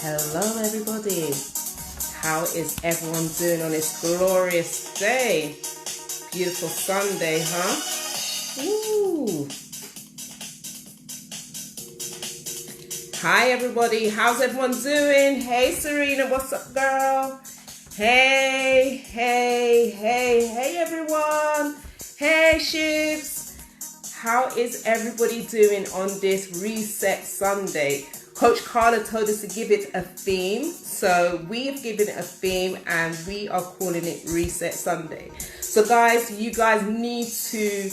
Hello everybody, how is everyone doing on this glorious day? Beautiful Sunday, huh? Woo. Hi everybody, how's everyone doing? Hey Serena, what's up girl? Hey everyone. Hey Shivs, how is everybody doing on this Reset Sunday? Coach Carla told us to give it a theme, so we've given it a theme and we are calling it Reset Sunday. So guys, you guys need to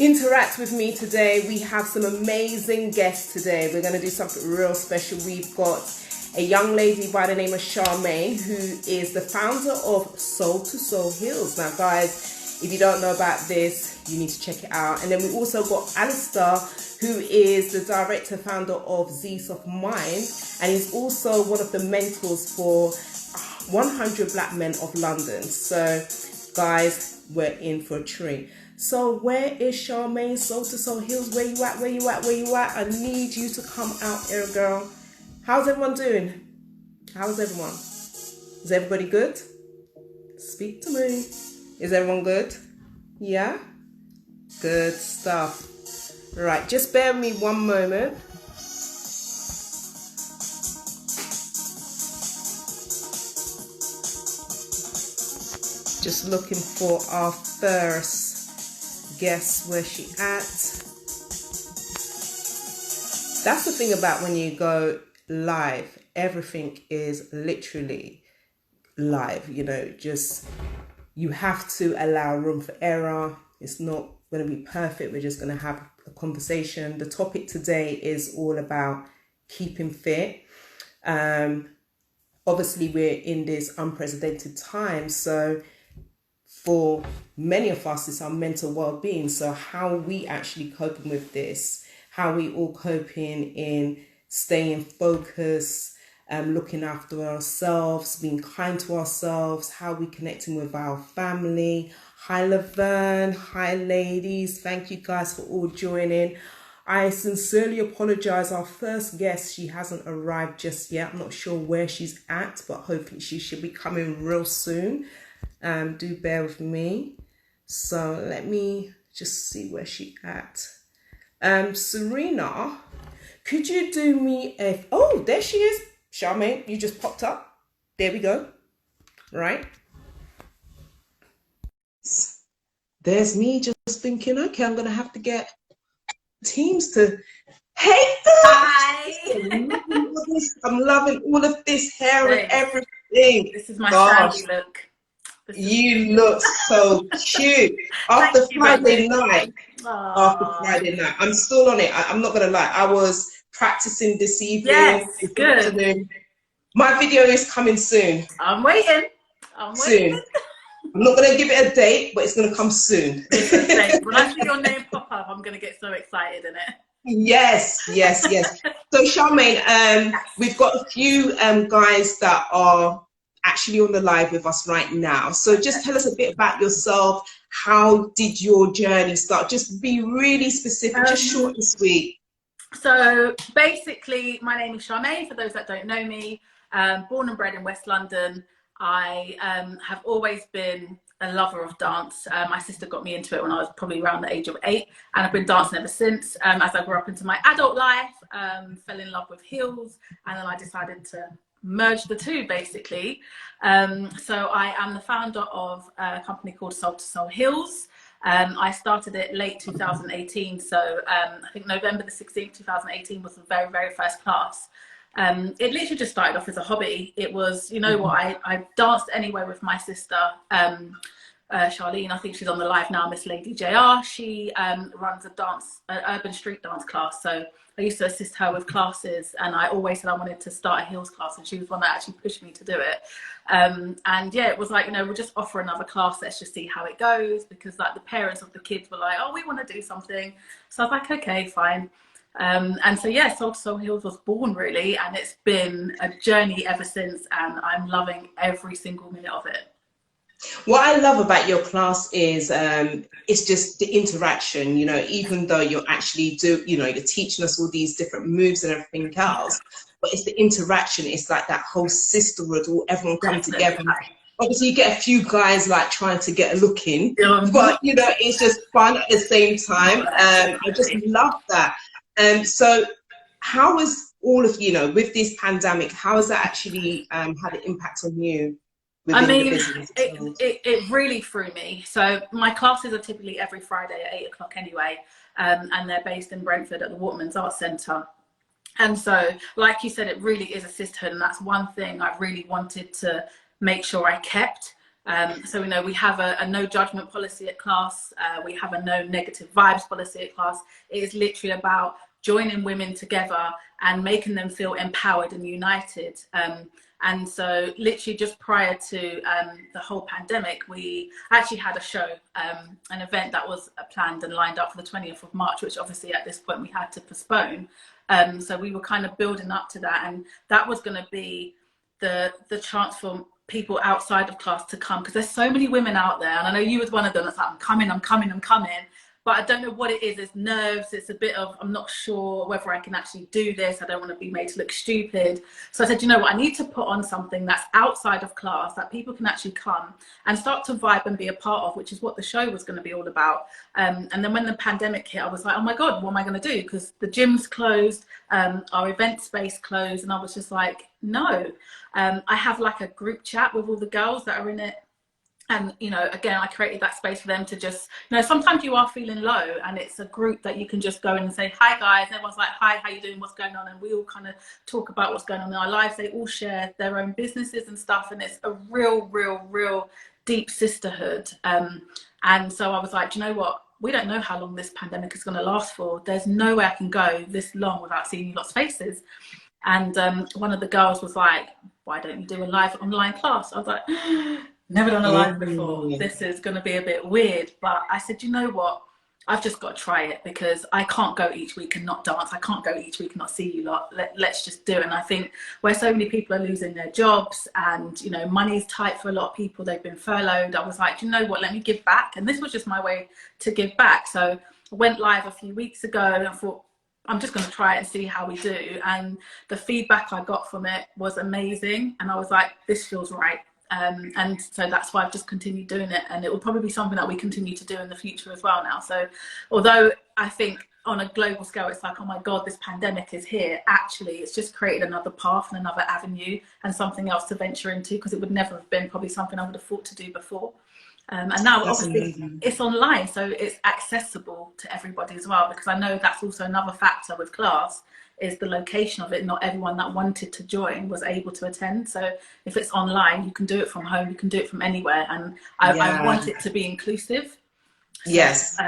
interact with me today. We have some amazing guests today. We're going to do something real special. We've got a young lady by the name of Charmaine, who is the founder of Soul2Sole Heels. Now guys, if you don't know about this, you need to check it out. And then we also got Alastair, who is the director, founder of Zest of Mind, and he's also one of the mentors for 100 Black Men of London. So guys, we're in for a treat. So where is Charmaine, Soul2Sole Heels? Where you at? Where you at? Where you at? I need you to come out here, girl. How's everyone doing? How's everyone? Is everybody good? Speak to me. Is everyone good? Yeah? Good stuff. Right, just bear with me one moment. Just looking for our first guest. Where's she at? That's the thing about when you go live. Everything is literally live, you know, just you have to allow room for error. It's not going to be perfect. We're just going to have a conversation. The topic today is all about keeping fit. Obviously, we're in this unprecedented time. So for many of us, it's our mental well-being. So how are we actually coping with this? How are we all coping in staying focused, looking after ourselves, being kind to ourselves, how are we connecting with our family? Hi Laverne, hi ladies, thank you guys for all joining. I sincerely apologize, our first guest, she hasn't arrived just yet. I'm not sure where she's at, but hopefully she should be coming real soon. Do bear with me. So let me just see where she's at. Serena, could you do me a... Oh, there she is. Charmaine, you just popped up. There we go. Right. There's me just thinking, okay, I'm going to have to get teams to... Hey, hi. I'm loving all of this hair and everything. This is my sandy look. You look so cute. After Friday night. After Friday night. I'm still on it. I'm not going to lie. I was practicing this evening. Yes, good. Afternoon. My video is coming soon. I'm waiting. Soon. I'm not going to give it a date, but it's going to come soon. When I see your name pop up, I'm going to get so excited in it. Yes. So Charmaine, we've got a few guys that are actually on the live with us right now. So just tell us a bit about yourself. How did your journey start? Just be really specific, just short and sweet. So basically, my name is Charmaine, for those that don't know me. Born and bred in West London. I have always been a lover of dance. My sister got me into it when I was probably around the age of 8, and I've been dancing ever since. As I grew up into my adult life, fell in love with heels, and then I decided to merge the two, basically. So I am the founder of a company called Soul2Sole Heels. I started it late 2018, so I think November the 16th, 2018 was the very, very first class. It literally just started off as a hobby. It was, you know what, I danced anyway with my sister, Charlene, I think she's on the live now, Miss Lady JR. She runs an urban street dance class. So I used to assist her with classes, and I always said I wanted to start a heels class, and she was one that actually pushed me to do it. And yeah, it was like, you know, we'll just offer another class, let's just see how it goes, because like the parents of the kids were like, oh, we want to do something. So I was like, okay, fine. And so yeah, Soul2Sole Heels was born really, and it's been a journey ever since, and I'm loving every single minute of it. What I love about your class is it's just the interaction, you know, even though you're actually you're teaching us all these different moves and everything else, but it's the interaction. It's like that whole sisterhood, all everyone come Definitely. together. Obviously, you get a few guys like trying to get a look in, but you know, it's just fun at the same time. I just love that. So how is all of, you know, with this pandemic, how has that actually had an impact on you within the business? It really threw me. So my classes are typically every Friday at 8 o'clock anyway, and they're based in Brentford at the Waterman's Arts Centre. And so, like you said, it really is a sisterhood, and that's one thing I really wanted to make sure I kept. So, you know, we have a no judgment policy at class. We have a no negative vibes policy at class. It is literally about joining women together and making them feel empowered and united. And so literally just prior to the whole pandemic, we actually had a show, an event that was planned and lined up for the 20th of March, which obviously at this point we had to postpone. So we were kind of building up to that, and that was going to be the chance for people outside of class to come, because there's so many women out there, and I know you was one of them that's like, I'm coming, but I don't know what it is. It's nerves. It's a bit of, I'm not sure whether I can actually do this. I don't want to be made to look stupid. So I said, you know what, I need to put on something that's outside of class that people can actually come and start to vibe and be a part of, which is what the show was going to be all about. And then when the pandemic hit, I was like, oh my God, what am I going to do? Because the gym's closed, our event space closed. And I was just like, no. I have like a group chat with all the girls that are in it. And, you know, again, I created that space for them to just, you know, sometimes you are feeling low, and it's a group that you can just go in and say, hi guys. And everyone's like, hi, how you doing? What's going on? And we all kind of talk about what's going on in our lives. They all share their own businesses and stuff. And it's a real deep sisterhood. And so I was like, do you know what? We don't know how long this pandemic is going to last for. There's no way I can go this long without seeing you lot's faces. And one of the girls was like, why don't you do a live online class? I was like, never done a live before. This is going to be a bit weird. But I said, you know what? I've just got to try it, because I can't go each week and not dance. I can't go each week and not see you lot. Let's just do it. And I think where so many people are losing their jobs, and, you know, money's tight for a lot of people, they've been furloughed. I was like, you know what? Let me give back. And this was just my way to give back. So I went live a few weeks ago, and I thought, I'm just going to try it and see how we do. And the feedback I got from it was amazing. And I was like, this feels right. And so that's why I've just continued doing it, and it will probably be something that we continue to do in the future as well now. So although I think on a global scale it's like, oh my God, this pandemic is here, actually it's just created another path and another avenue and something else to venture into, because it would never have been probably something I would have thought to do before. And now that's obviously amazing. It's online, so it's accessible to everybody as well, because I know that's also another factor with class, is the location of it. Not everyone that wanted to join was able to attend. So if it's online, you can do it from home, you can do it from anywhere. And I want it to be inclusive. So, yes, so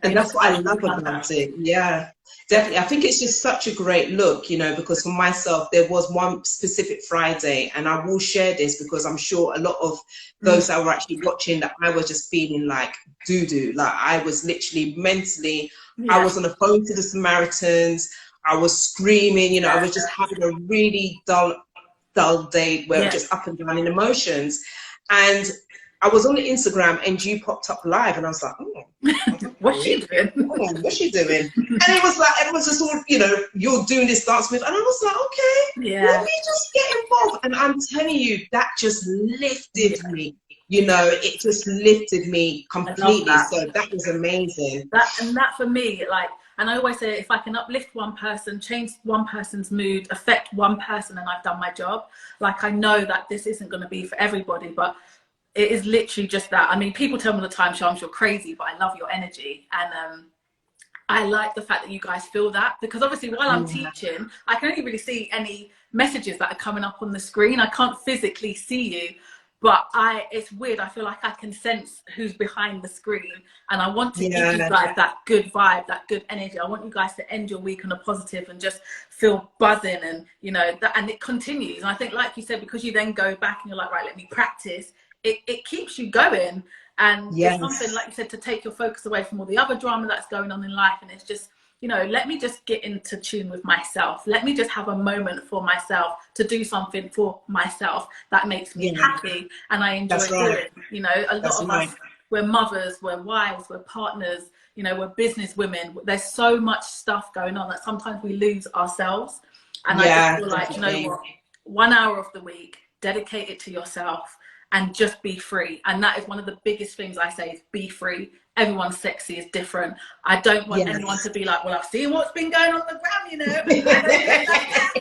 and that's what I love about it. Yeah, definitely. I think it's just such a great look, you know, because for myself, there was one specific Friday, and I will share this because I'm sure a lot of those that were actually watching, that I was just feeling like doo-doo. Like I was literally mentally, I was on the phone to the Samaritans. I was screaming, you know, I was just having a really dull day where just up and down in emotions. And I was on the Instagram and you popped up live, and I was like, what's she doing? What's she doing? And it was like, everyone's just all, you know, you're doing this dance move. And I was like, okay, let me just get involved. And I'm telling you, that just lifted me. You know, it just lifted me completely. So that was amazing. That for me, like, and I always say, if I can uplift one person, change one person's mood, affect one person, and I've done my job. Like, I know that this isn't going to be for everybody, but it is literally just that. I mean, people tell me all the time, Shams, you're crazy, but I love your energy. And I like the fact that you guys feel that, because obviously while I'm teaching, I can only really see any messages that are coming up on the screen. I can't physically see you. But it's weird. I feel like I can sense who's behind the screen, and I want to give you guys that good vibe, that good energy. I want you guys to end your week on a positive and just feel buzzing, and you know that, and it continues. And I think, like you said, because you then go back and you're like, right, let me practice. It keeps you going, and it's something, like you said, to take your focus away from all the other drama that's going on in life, and it's just, you know, let me just get into tune with myself. Let me just have a moment for myself to do something for myself that makes me happy and I enjoy doing. You know, a lot of us, we're mothers, we're wives, we're partners, you know, we're business women. There's so much stuff going on that sometimes we lose ourselves. And I just Yeah, feel like, you know definitely. what, 1 hour of the week, dedicate it to yourself and just be free. And that is one of the biggest things I say is be free. Everyone's sexy is different. I don't want anyone to be like, well, I've seen what's been going on the gram, you know, and I don't look like that.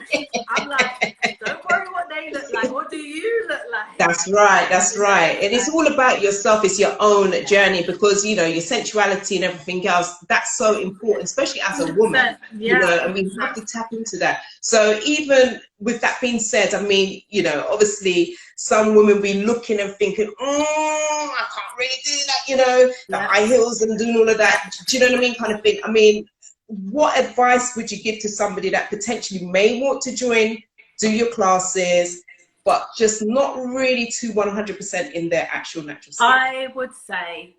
I'm like, don't worry what they look like. What do you look like? That's right. That's right. And it's all about yourself. It's your own journey, because, you know, your sensuality and everything else, that's so important, especially as a woman, you know, and we have to tap into that. So even with that being said, I mean, you know, obviously some women be looking and thinking, oh, I can't really do that, you know, the high heels and doing all of that. Do you know what I mean? Kind of thing. I mean, what advice would you give to somebody that potentially may want to do your classes, but just not really to 100% in their actual natural state? I would say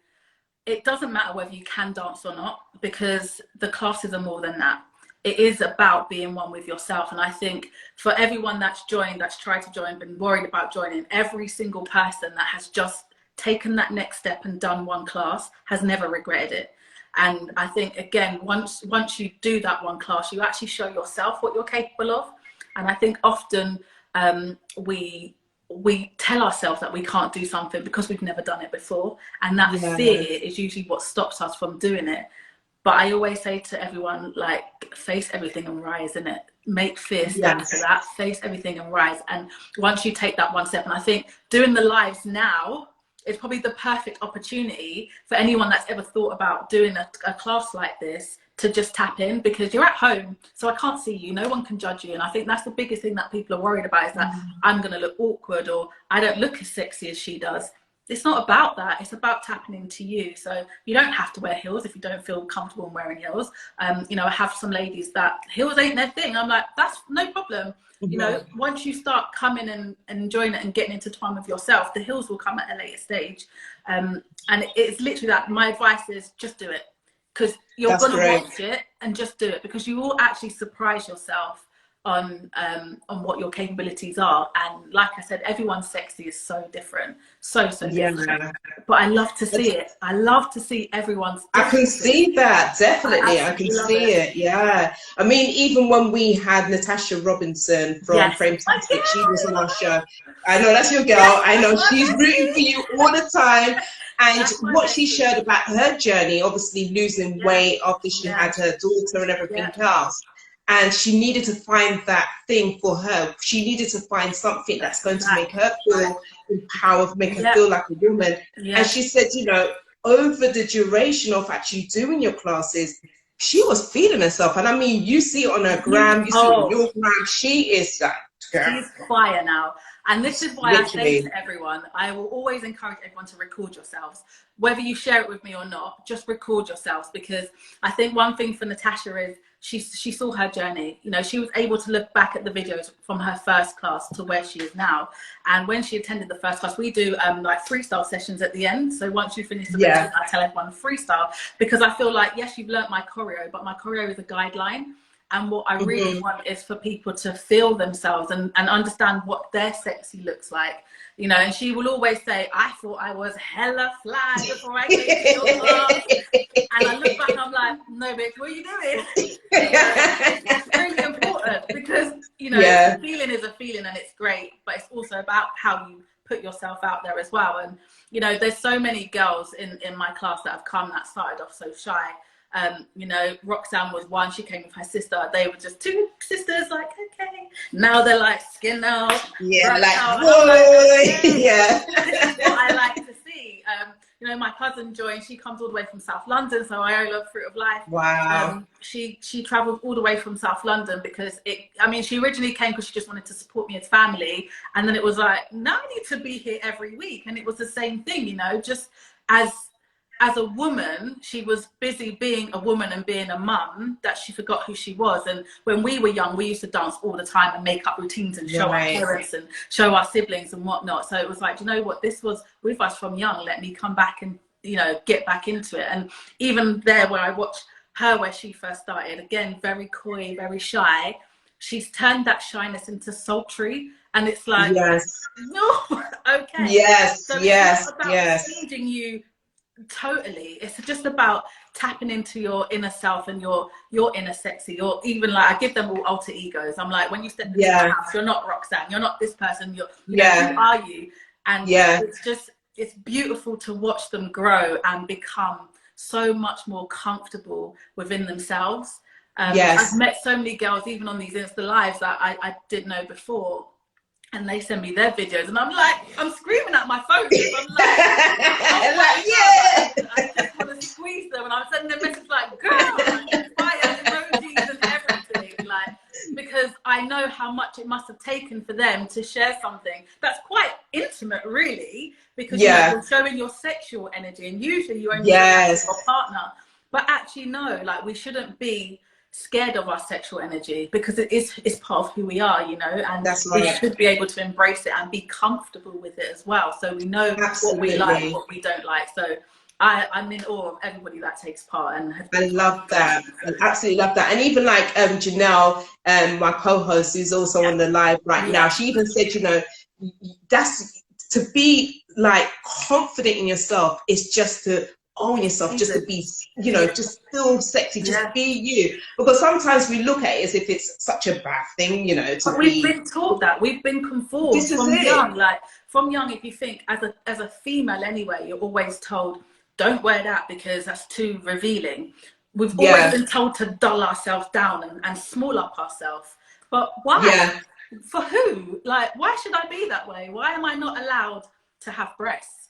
it doesn't matter whether you can dance or not, because the classes are more than that. It is about being one with yourself. And I think for everyone that's joined, that's tried to join, been worried about joining, every single person that has just taken that next step and done one class has never regretted it. And I think, again, once you do that one class, you actually show yourself what you're capable of. And I think often we tell ourselves that we can't do something because we've never done it before. And that fear is usually what stops us from doing it. But I always say to everyone, like, face everything and rise, innit? Make fear step to that, face everything and rise. And once you take that one step, and I think doing the lives now is probably the perfect opportunity for anyone that's ever thought about doing a class like this to just tap in, because you're at home, so I can't see you, no one can judge you. And I think that's the biggest thing that people are worried about, is that I'm going to look awkward, or I don't look as sexy as she does. It's not about that. It's about tapping into you. So you don't have to wear heels if you don't feel comfortable in wearing heels. You know, I have some ladies that heels ain't their thing. I'm like, that's no problem. You know, once you start coming and enjoying it and getting into time with yourself, the heels will come at a later stage. And it's literally that. My advice is just do it, because you're going to watch it, and just do it, because you will actually surprise yourself on what your capabilities are. And like I said, everyone's sexy is so different, so different. But I love to see it. I love to see everyone's different. I can see that, definitely. I can see it. Yeah, I mean, even when we had Natasha Robinson from Frametastic, she was on our show. I know that's your girl. I know she's rooting for you all the time. And what she shared about her journey, obviously losing weight after she had her daughter and everything else. And she needed to find that thing for her. She needed to find something that's going to make her feel empowered, make her feel like a woman. And she said, you know, over the duration of actually doing your classes, she was feeling herself. And I mean, you see it on her gram, you see it on your gram. She is that girl. She's fire now. And this is why I say to everyone, I will always encourage everyone to record yourselves. Whether you share it with me or not, just record yourselves. Because I think one thing for Natasha is she saw her journey. You know, she was able to look back at the videos from her first class to where she is now. And when she attended the first class, we do like freestyle sessions at the end. So once you finish the video, I tell everyone freestyle, because I feel like, yes, you've learnt my choreo, but my choreo is a guideline. And what I really want is for people to feel themselves and understand what their sexy looks like. You know, and she will always say, I thought I was hella fly before I came to your class. And I look back and I'm like, no, bitch, what are you doing? It's really important, because, you know, a feeling is a feeling and it's great, but it's also about how you put yourself out there as well. And, you know, there's so many girls in my class that have come that started off so shy. You know, Roxanne was one. She came with her sister. They were just two sisters, like, okay. Now they're like skin out. Yeah, like, out. boy. Like, yeah. This is what I like to see. You know, my cousin joined. She comes all the way from South London, so I love Fruit of Life. Wow. She travelled all the way from South London because I mean, she originally came because she just wanted to support me as family, and then it was like, now I need to be here every week, and it was the same thing, you know, just as a woman, she was busy being a woman and being a mum that she forgot who she was. And when we were young, we used to dance all the time and make up routines and show our parents and show our siblings and whatnot. So it was like, you know what, this was with us from young. Let me come back and, you know, get back into it. And even there where I watched her where she first started, again, very coy, very shy, she's turned that shyness into sultry. And it's like, no, okay. Yes, so yes, it's not about changing you Totally. It's just about tapping into your inner self and your inner sexy. Or even like, I give them all alter egos. I'm like, when you step into the house, you're not Roxanne, you're not this person, you know, who are you? And it's beautiful to watch them grow and become so much more comfortable within themselves. I've met so many girls, even on these Insta lives, that I didn't know before, and they send me their videos, and I'm like, I'm screaming at my phone. I'm like, oh my God, I just want to squeeze them, and I'm sending them messages like, girl, like, fire emojis and everything, like, because I know how much it must have taken for them to share something that's quite intimate, really, because you know, you're showing your sexual energy, and usually you only share with your partner. But actually, no, like, we shouldn't be scared of our sexual energy, because it's part of who we are, you know, and we should be able to embrace it and be comfortable with it as well, so we know what we like, what we don't like. So I'm in awe of everybody that takes part, and I love that. I absolutely love that. And even like Janelle, my co-host, who's also on the live right now, she even said, you know, that's to be like confident in yourself is just to own yourself, just to be, you know, just feel sexy, just be you. Because sometimes we look at it as if it's such a bad thing, you know, to we've been taught that, we've been conformed from young. Like from young, if you think as a female anyway, you're always told, don't wear that because that's too revealing. We've always been told to dull ourselves down and small up ourselves. But why? For who? Like, why should I be that way? Why am I not allowed to have breasts?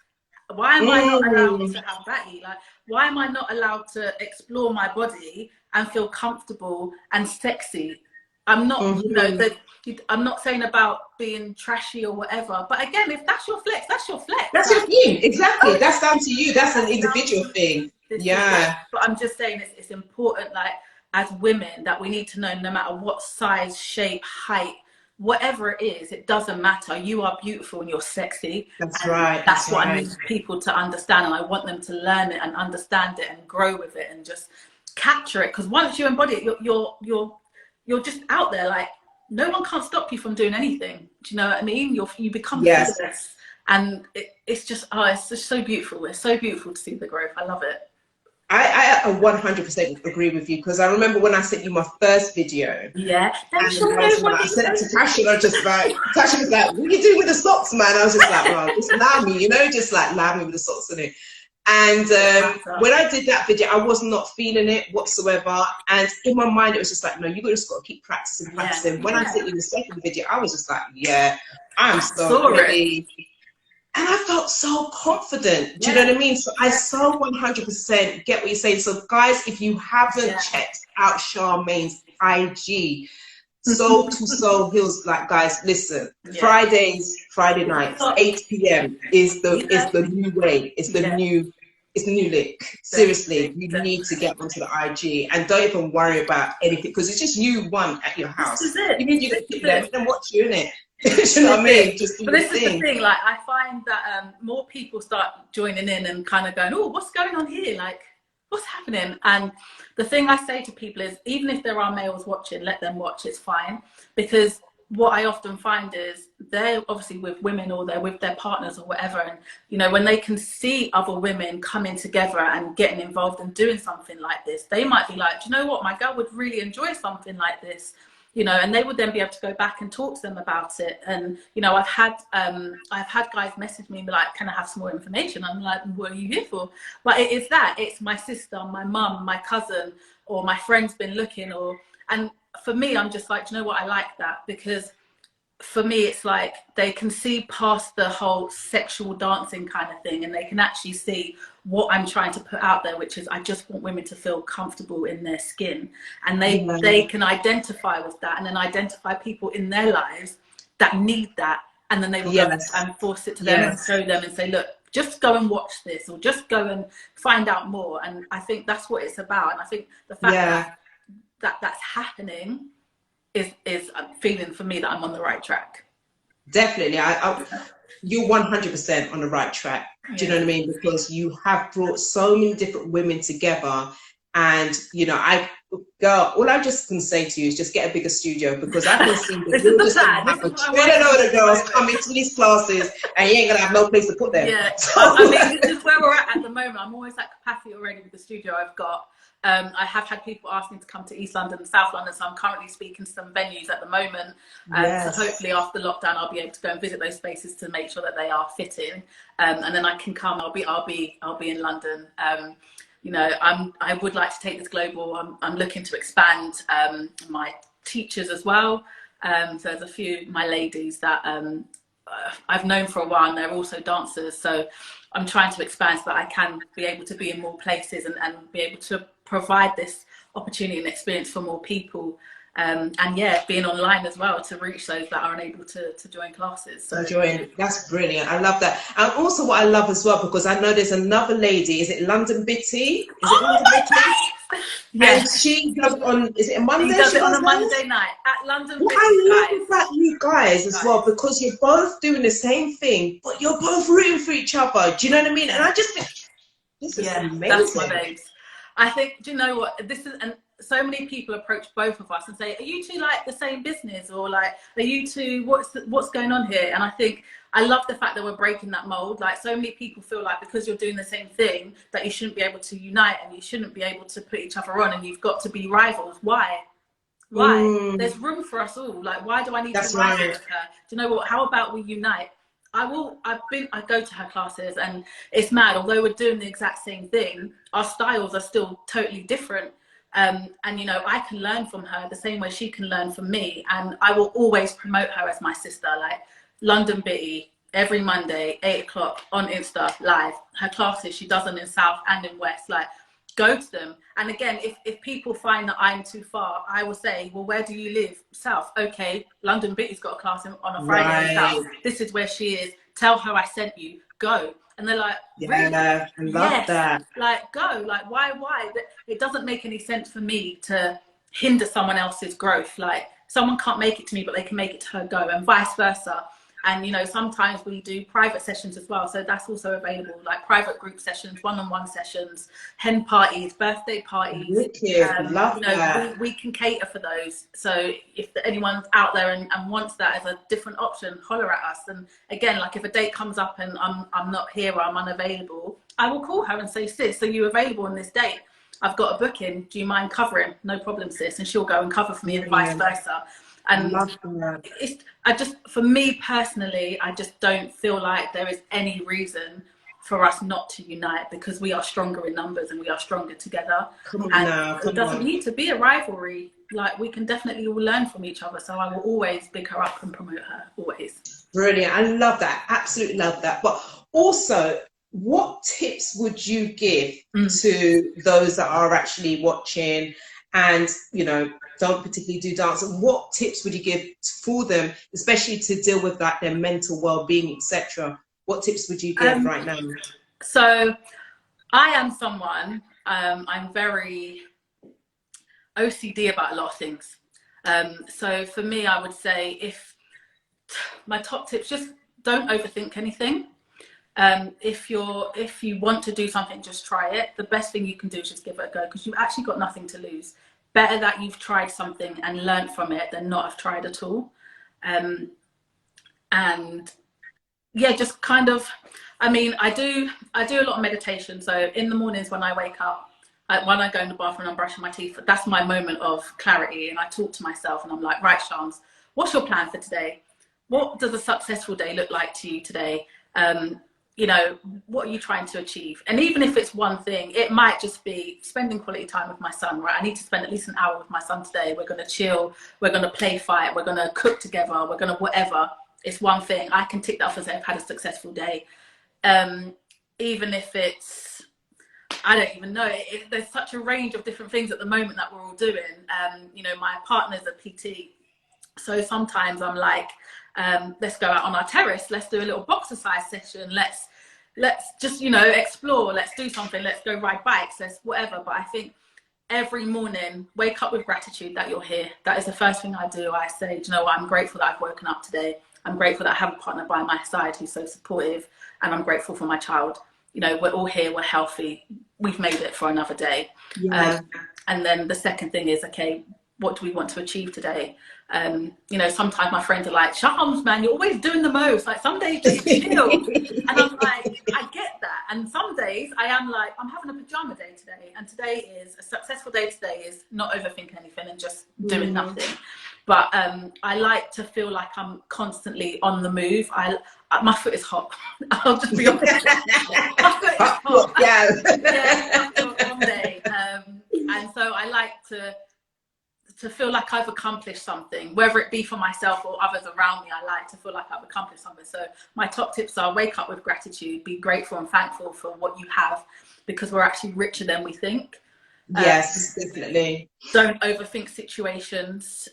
Why am I not allowed to have batty? Like, why am I not allowed to explore my body and feel comfortable and sexy? I'm not, you know, I'm not saying about being trashy or whatever. But again, if that's your flex, that's your flex. That's your thing. Exactly. That's down to you. That's an individual thing. But I'm just saying it's important, like, as women, that we need to know, no matter what size, shape, height, whatever it is, it doesn't matter. You are beautiful and you're sexy. That's right. That's what I need people to understand, and I want them to learn it and understand it and grow with it and just capture it. Because once you embody it, you're just out there. Like, no one can't stop you from doing anything. Do you know what I mean? You become fearless, and it's just it's just so beautiful. It's so beautiful to see the growth. I love it. I 100% agree with you, because I remember when I sent you my first video. Yeah. I sent it to Tasha, and I was just like, Tasha was like, what are you doing with the socks, man? I was just like, well, just allow me, you know, just like allow me with the socks in it. And when I did that video, I was not feeling it whatsoever. And in my mind, it was just like, no, you just got to keep practicing. When I sent you the second video, I was just like, yeah, I'm so ready. And I felt so confident. Do you know what I mean? So I so 100% get what you're saying. So guys, if you haven't checked out Charmaine's IG, Soul2Sole Heels, like, guys, listen, Friday nights, 8 p.m. is the new way. It's the new lick. Seriously, you need to get onto the IG, and don't even worry about anything, because it's just you one at your house. This is it. You need to sit there and watch you, innit? You know what I mean? Just do but this is the thing, like, I find that more people start joining in and kind of going, oh, what's going on here? Like, what's happening? And the thing I say to people is, even if there are males watching, let them watch, it's fine. Because what I often find is they're obviously with women, or they're with their partners or whatever. And, you know, when they can see other women coming together and getting involved and doing something like this, they might be like, do you know what? My girl would really enjoy something like this. You know, and they would then be able to go back and talk to them about it. And, you know, I've had guys message me and be like, can I have some more information? I'm like, what are you here for? But it's my sister, my mum, my cousin, or my friend's been looking, and for me, I'm just like, do you know what? I like that, because for me, it's like they can see past the whole sexual dancing kind of thing, and they can actually see what I'm trying to put out there, which is, I just want women to feel comfortable in their skin, and they can identify with that, and then identify people in their lives that need that, and then they will go and force it to them and show them and say, look, just go and watch this, or just go and find out more. And I think that's what it's about. And I think the fact that that's happening is a feeling for me that I'm on the right track. Definitely. You're 100% on the right track. Do you know what I mean? Because you have brought so many different women together. And, you know, girl, all I just can say to you is just get a bigger studio, because I can see that This you're is the just going plan. to have This a is what I'm load of working girls on. coming to these classes and you ain't going to have no place to put them. Yeah, So. I mean, this is where we're at the moment. I'm almost at capacity already with the studio I've got. I have had people asking to come to East London and South London, so I'm currently speaking to some venues at the moment. Yes. So hopefully after lockdown, I'll be able to go and visit those spaces to make sure that they are fitting, and then I can come. I'll be in London. You know, I would like to take this global. I'm looking to expand my teachers as well. So there's a few my ladies that I've known for a while, and they're also dancers. So I'm trying to expand so that I can be able to be in more places and be able to provide this opportunity and experience for more people. And yeah, being online as well to reach those that are unable to join classes. So That's brilliant. I love that. And also what I love as well, because I know there's another lady, is it London Bitty? Yes. And she does on, is it a Monday? She does it on a Monday night at London What Bitty, I guys. love about you guys as well, because you're both doing the same thing, but you're both rooting for each other. Do you know what I mean? And I just think this is amazing. That's my babes. I think, do you know what, this is, and so many people approach both of us and say, are you two like the same business, or like, are you two, what's going on here? And I think I love the fact that we're breaking that mold. Like, so many people feel like because you're doing the same thing that you shouldn't be able to unite and you shouldn't be able to put each other on, and you've got to be rivals. Why? There's room for us all. Like, why do I need to rival with her? Do you know what, how about we unite? I go to her classes, and it's mad, although we're doing the exact same thing, our styles are still totally different. And you know, I can learn from her the same way she can learn from me, and I will always promote her as my sister. Like, London Bitty, every Monday 8 o'clock on Insta live. Her classes, she does them in South and in West. Like, go to them. And again, if people find that I'm too far, I will say, well, where do you live? South. Okay, London Bitty's got a class on a Friday in South. This is where she is. Tell her I sent you. Go. And they're like, really? I love that. Like, go. Like, why? It doesn't make any sense for me to hinder someone else's growth. Like, someone can't make it to me, but they can make it to her. Go, and vice versa. And, you know, sometimes we do private sessions as well. So that's also available, like private group sessions, one-on-one sessions, hen parties, birthday parties. Love that. We can cater for those. So if anyone's out there and wants that as a different option, holler at us. And again, like, if a date comes up and I'm not here or I'm unavailable, I will call her and say, sis, are you available on this date? I've got a booking. Do you mind covering? No problem, sis. And she'll go and cover for me, and vice versa. And for me personally, I just don't feel like there is any reason for us not to unite, because we are stronger in numbers and we are stronger together. It doesn't need to be a rivalry. Like, we can definitely all learn from each other. So I will always big her up and promote her, always. Brilliant. I love that. Absolutely love that. But also, what tips would you give to those that are actually watching and, you know, don't particularly do dance? What tips would you give for them, especially to deal with like their mental well-being, etc.? What tips would you give right now? So I am someone, I'm very OCD about a lot of things. So for me, I would say, if my top tips, just don't overthink anything. If you want to do something, just try it. The best thing you can do is just give it a go, because you've actually got nothing to lose. Better that you've tried something and learned from it than not have tried at all. And yeah, just kind of, I mean, I do a lot of meditation. So in the mornings when I wake up, when I go in the bathroom and I'm brushing my teeth, that's my moment of clarity. And I talk to myself and I'm like, right, Shams, what's your plan for today? What does a successful day look like to you today? You know, what are you trying to achieve? And even if it's one thing, it might just be spending quality time with my son, right? I need to spend at least an hour with my son today. We're going to chill. We're going to play fight. We're going to cook together. We're going to whatever. It's one thing. I can tick that off as I've had a successful day. Even if it's, I don't even know. There's such a range of different things at the moment that we're all doing. You know, my partner's a PT. So sometimes I'm like, let's go out on our terrace, let's do a little boxercise session, let's just, you know, explore, let's do something, let's go ride bikes, let's whatever. But I think every morning, wake up with gratitude that you're here. That is the first thing I do. I say, do you know what, I'm grateful that I've woken up today. I'm grateful that I have a partner by my side who's so supportive, and I'm grateful for my child. You know, we're all here, we're healthy, we've made it for another day. And then the second thing is, okay, what do we want to achieve today? You know, sometimes my friends are like, Shams, man, you're always doing the most. Like, some days just chill. And I'm like, I get that. And some days I am like, I'm having a pajama day today. And today is a successful day. Today is not overthinking anything and just doing nothing. But I like to feel like I'm constantly on the move. My foot is hot. I'll just be honest. My foot is hot. Yeah, after a long day. And so I like to feel like I've accomplished something, whether it be for myself or others around me. I like to feel like I've accomplished something. So my top tips are: wake up with gratitude, be grateful and thankful for what you have, because we're actually richer than we think. Yes, definitely. Don't overthink situations.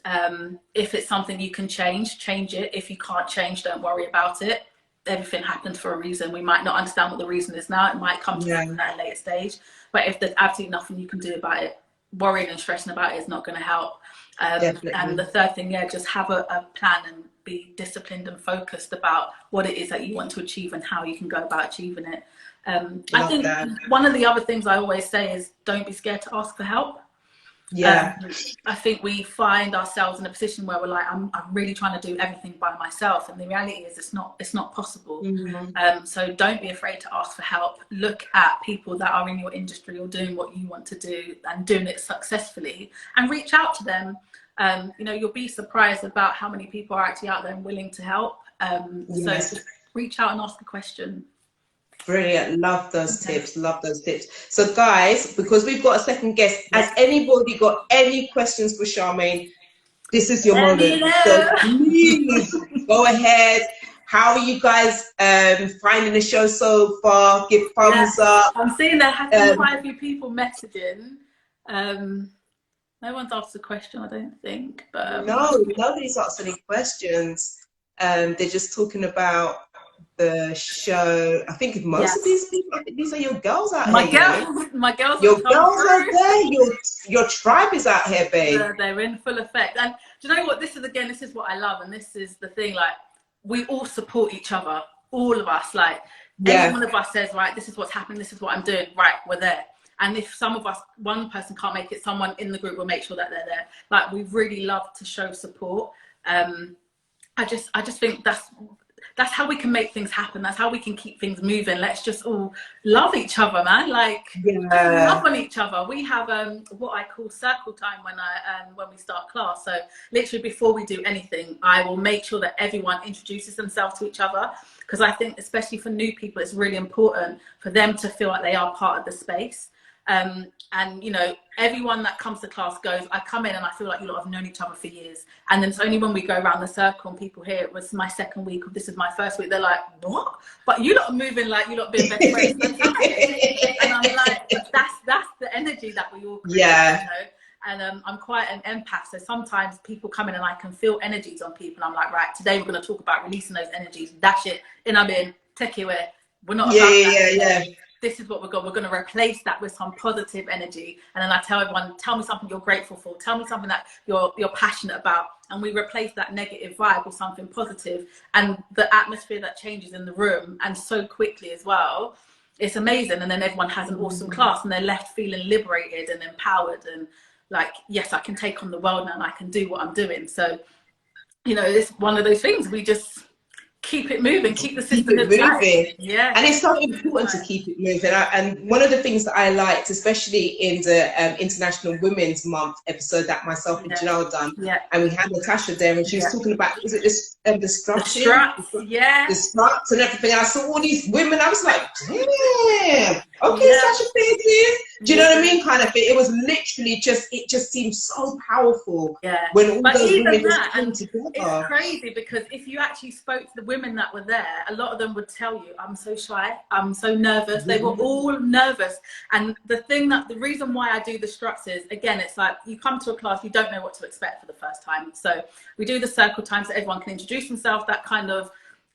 If it's something you can change it. If you can't change, don't worry about it. Everything happens for a reason. We might not understand what the reason is now. It might come to us at a later stage. But if there's absolutely nothing you can do about it, worrying and stressing about it is not going to help. And the third thing, just have a plan and be disciplined and focused about what it is that you want to achieve and how you can go about achieving it. I think one of the other things I always say is, don't be scared to ask for help. I think we find ourselves in a position where we're like, I'm really trying to do everything by myself, and the reality is it's not possible. So don't be afraid to ask for help. Look at people that are in your industry or doing what you want to do and doing it successfully, and reach out to them. You know, you'll be surprised about how many people are actually out there and willing to help. So just reach out and ask a question. Brilliant. Love those tips. Love those tips. So guys, because we've got a second guest, has anybody got any questions for Charmaine? This is your moment. So please go ahead. How are you guys finding the show so far? Give thumbs up. I'm seeing there has been quite a few people messaging. No one's asked a question, I don't think. But no, nobody's asked any questions. They're just talking about the show. I think most of these people, I think these are your girls out here. My girls. Your girls are there. Your tribe is out here, babe. They're in full effect. And do you know what? This is what I love, and this is the thing. Like, we all support each other, all of us. Like, any one of us says, right, this is what's happening. This is what I'm doing. Right, we're there. And if some of us, one person can't make it, someone in the group will make sure that they're there. Like, we really love to show support. I just think that's how we can make things happen. That's how we can keep things moving. Let's just all love each other, man. Like, love on each other. We have what I call circle time when we start class. So literally before we do anything, I will make sure that everyone introduces themselves to each other, because I think especially for new people, it's really important for them to feel like they are part of the space. And you know, everyone that comes to class goes, I come in and I feel like you lot have known each other for years. And then it's only when we go around the circle and people hear it was my second week, or this is my first week, they're like, what? But you lot are moving like you lot being best friends. And I'm like, that's the energy that we all create, you know? And I'm quite an empath, so sometimes people come in and I can feel energies on people. I'm like, right, today we're going to talk about releasing those energies. Dash it in. I'm in. Take it away. We're not about that. This is what we're going to replace that with some positive energy. And then I tell everyone, tell me something you're grateful for. Tell me something that you're passionate about. And we replace that negative vibe with something positive. And the atmosphere that changes in the room, and so quickly as well, it's amazing. And then everyone has an awesome class and they're left feeling liberated and empowered and like, yes, I can take on the world now and I can do what I'm doing. So, you know, it's one of those things. We just keep it moving, keep the system moving. And it's so important to keep it moving. And one of the things that I liked, especially in the International Women's Month episode that myself and Janelle done, and we had Natasha there, and she was talking about, is it this the struts, the struts and everything. And I saw all these women, I was like, damn, okay, such a thing. Do you know what I mean? Kind of thing. It was literally it just seemed so powerful when all those women just came together. It's crazy, because if you actually spoke to the women that were there, a lot of them would tell you, I'm so shy, I'm so nervous. They were all nervous. And the reason why I do the struts is, again, it's like you come to a class, you don't know what to expect for the first time. So we do the circle time so everyone can introduce themselves. That kind of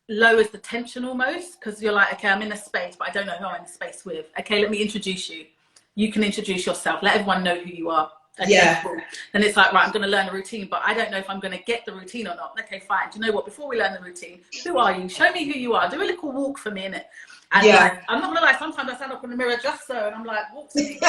lowers the tension almost, because you're like, okay, I'm in a space, but I don't know who I'm in a space with. Okay, let me introduce you. You can introduce yourself. Let everyone know who you are. Okay, Yeah. cool. Then it's like, right, I'm going to learn a routine, but I don't know if I'm going to get the routine or not. Okay, fine. Do you know what? Before we learn the routine, who are you? Show me who you are. Do a little walk for me, innit? And Yeah. like, I'm not going to lie, sometimes I stand up in the mirror just so, and I'm like, walk to me.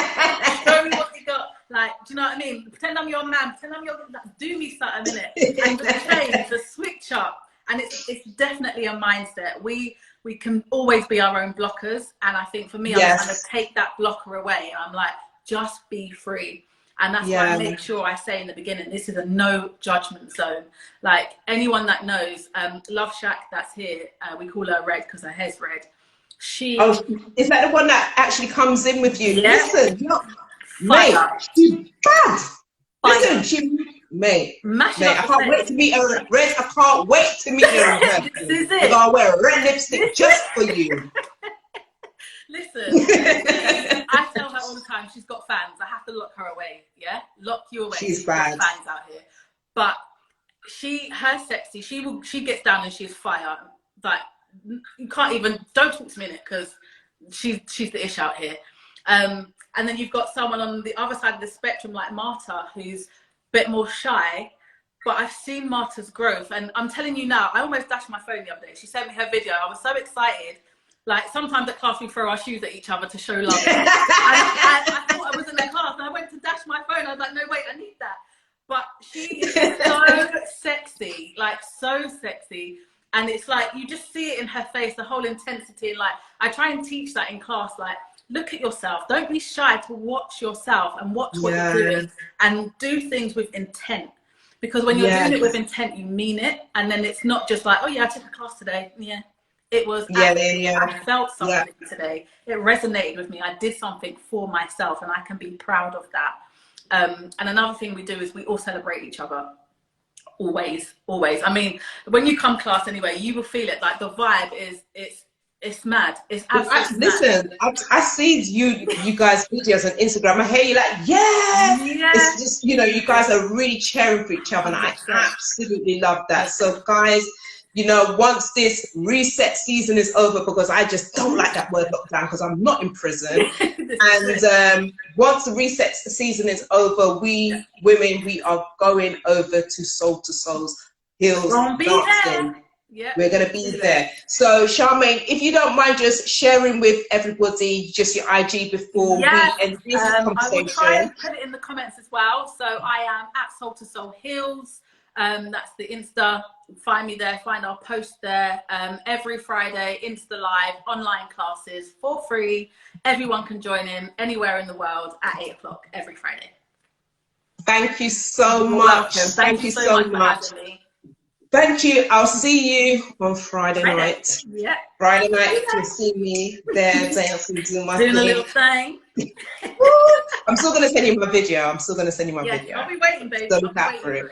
Show me what you got. Like, do you know what I mean? Pretend I'm your man. Pretend I'm your, like, do me something, innit? And just change, just switch up. And it's definitely a mindset. We can always be our own blockers. And I think for me, I'm trying to take that blocker away. And I'm like, just be free. And that's why I make sure I say in the beginning, this is a no judgment zone. Like anyone that knows, Love Shack that's here, we call her Red because her hair's red. Oh, is that the one that actually comes in with you? Yeah. Listen, mate, she's bad. Listen, mate, I can't wait to meet her. Red, I can't wait to meet her in person. This is it. I'll wear red lipstick just for you. Listen, I tell her all the time, she's got fans. I have to lock her away, yeah? Lock you away. She's bad. Got fans out here. But her sexy, she gets down and she's fire. Like, you can't even, don't talk to me in it because she's the ish out here. And then you've got someone on the other side of the spectrum like Marta, who's a bit more shy. But I've seen Marta's growth. And I'm telling you now, I almost dashed my phone the other day. She sent me her video. I was so excited. Like, sometimes at class we throw our shoes at each other to show love. I thought I was in the class and I went to dash my phone. I was like, no, wait, I need that. But she is so sexy, like so sexy. And it's like, you just see it in her face, the whole intensity. And like, I try and teach that in class, like, look at yourself. Don't be shy to watch yourself and watch what you're doing and do things with intent. Because when you're doing it with intent, you mean it. And then it's not just like, oh yeah, I took a class today. Yeah. It was, I felt something today. It resonated with me. I did something for myself and I can be proud of that. And another thing we do is we all celebrate each other. Always, always. I mean, when you come class anyway, you will feel it. Like the vibe it's mad. It's absolutely mad. Listen, I see you guys' videos on Instagram. I hear you like, it's just, you know, you guys are really cheering for each other and I absolutely love that. So guys, you know, once this reset season is over, because I just don't like that word lockdown because I'm not in prison. And once the reset season is over, we women, we are going over to Soul2Sole Heels dancing. Yeah, we're going to be there. So Charmaine, if you don't mind just sharing with everybody just your IG before we end this conversation. I will try and put it in the comments as well. So I am at Soul2Sole Heels. That's the Insta. Find me there, find our post there. Every Friday, Insta Live, online classes for free. Everyone can join in anywhere in the world at 8 o'clock every Friday. Thank you so much. Thank you so much. For having me. Thank you. I'll see you on Friday night. Yeah. Friday night, you'll see me there dancing, doing my thing. Doing a little thing. I'm still going to send you my video. Video. I'll be waiting, baby. So look out for it.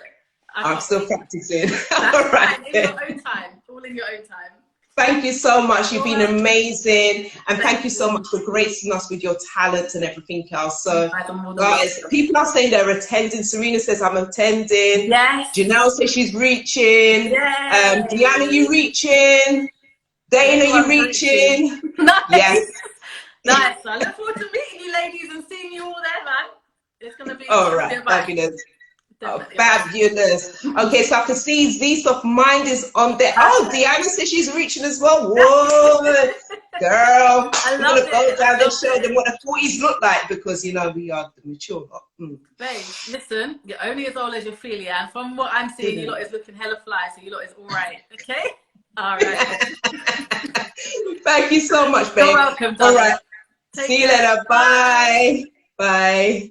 I'm still practicing. That's all right. In your own time. All in your own time. Thank you so much. You've been amazing. And thank you so much for gracing us with your talent and everything else. So, guys, people are saying they're attending. Serena says I'm attending. Yes. Janelle says she's reaching. Yes. Deanna, you reaching? Dana, you reaching? Nice. Yes. Nice. I look forward to meeting you ladies and seeing you all there, man. It's going to be all right. Fabulous. Oh, fabulous. Okay, so I can see Zest of Mind is on there. Oh, Deanna says she's reaching as well. Whoa, girl. I'm going to go down and show them what the 40s look like because, you know, we are the mature lot. Babe, listen, you're only as old as your Ophelia. And from what I'm seeing, you lot is looking hella fly, so you lot is all right. Okay? All right. Thank you so much, babe. You're welcome, darling. All right. See you later. Bye. Bye.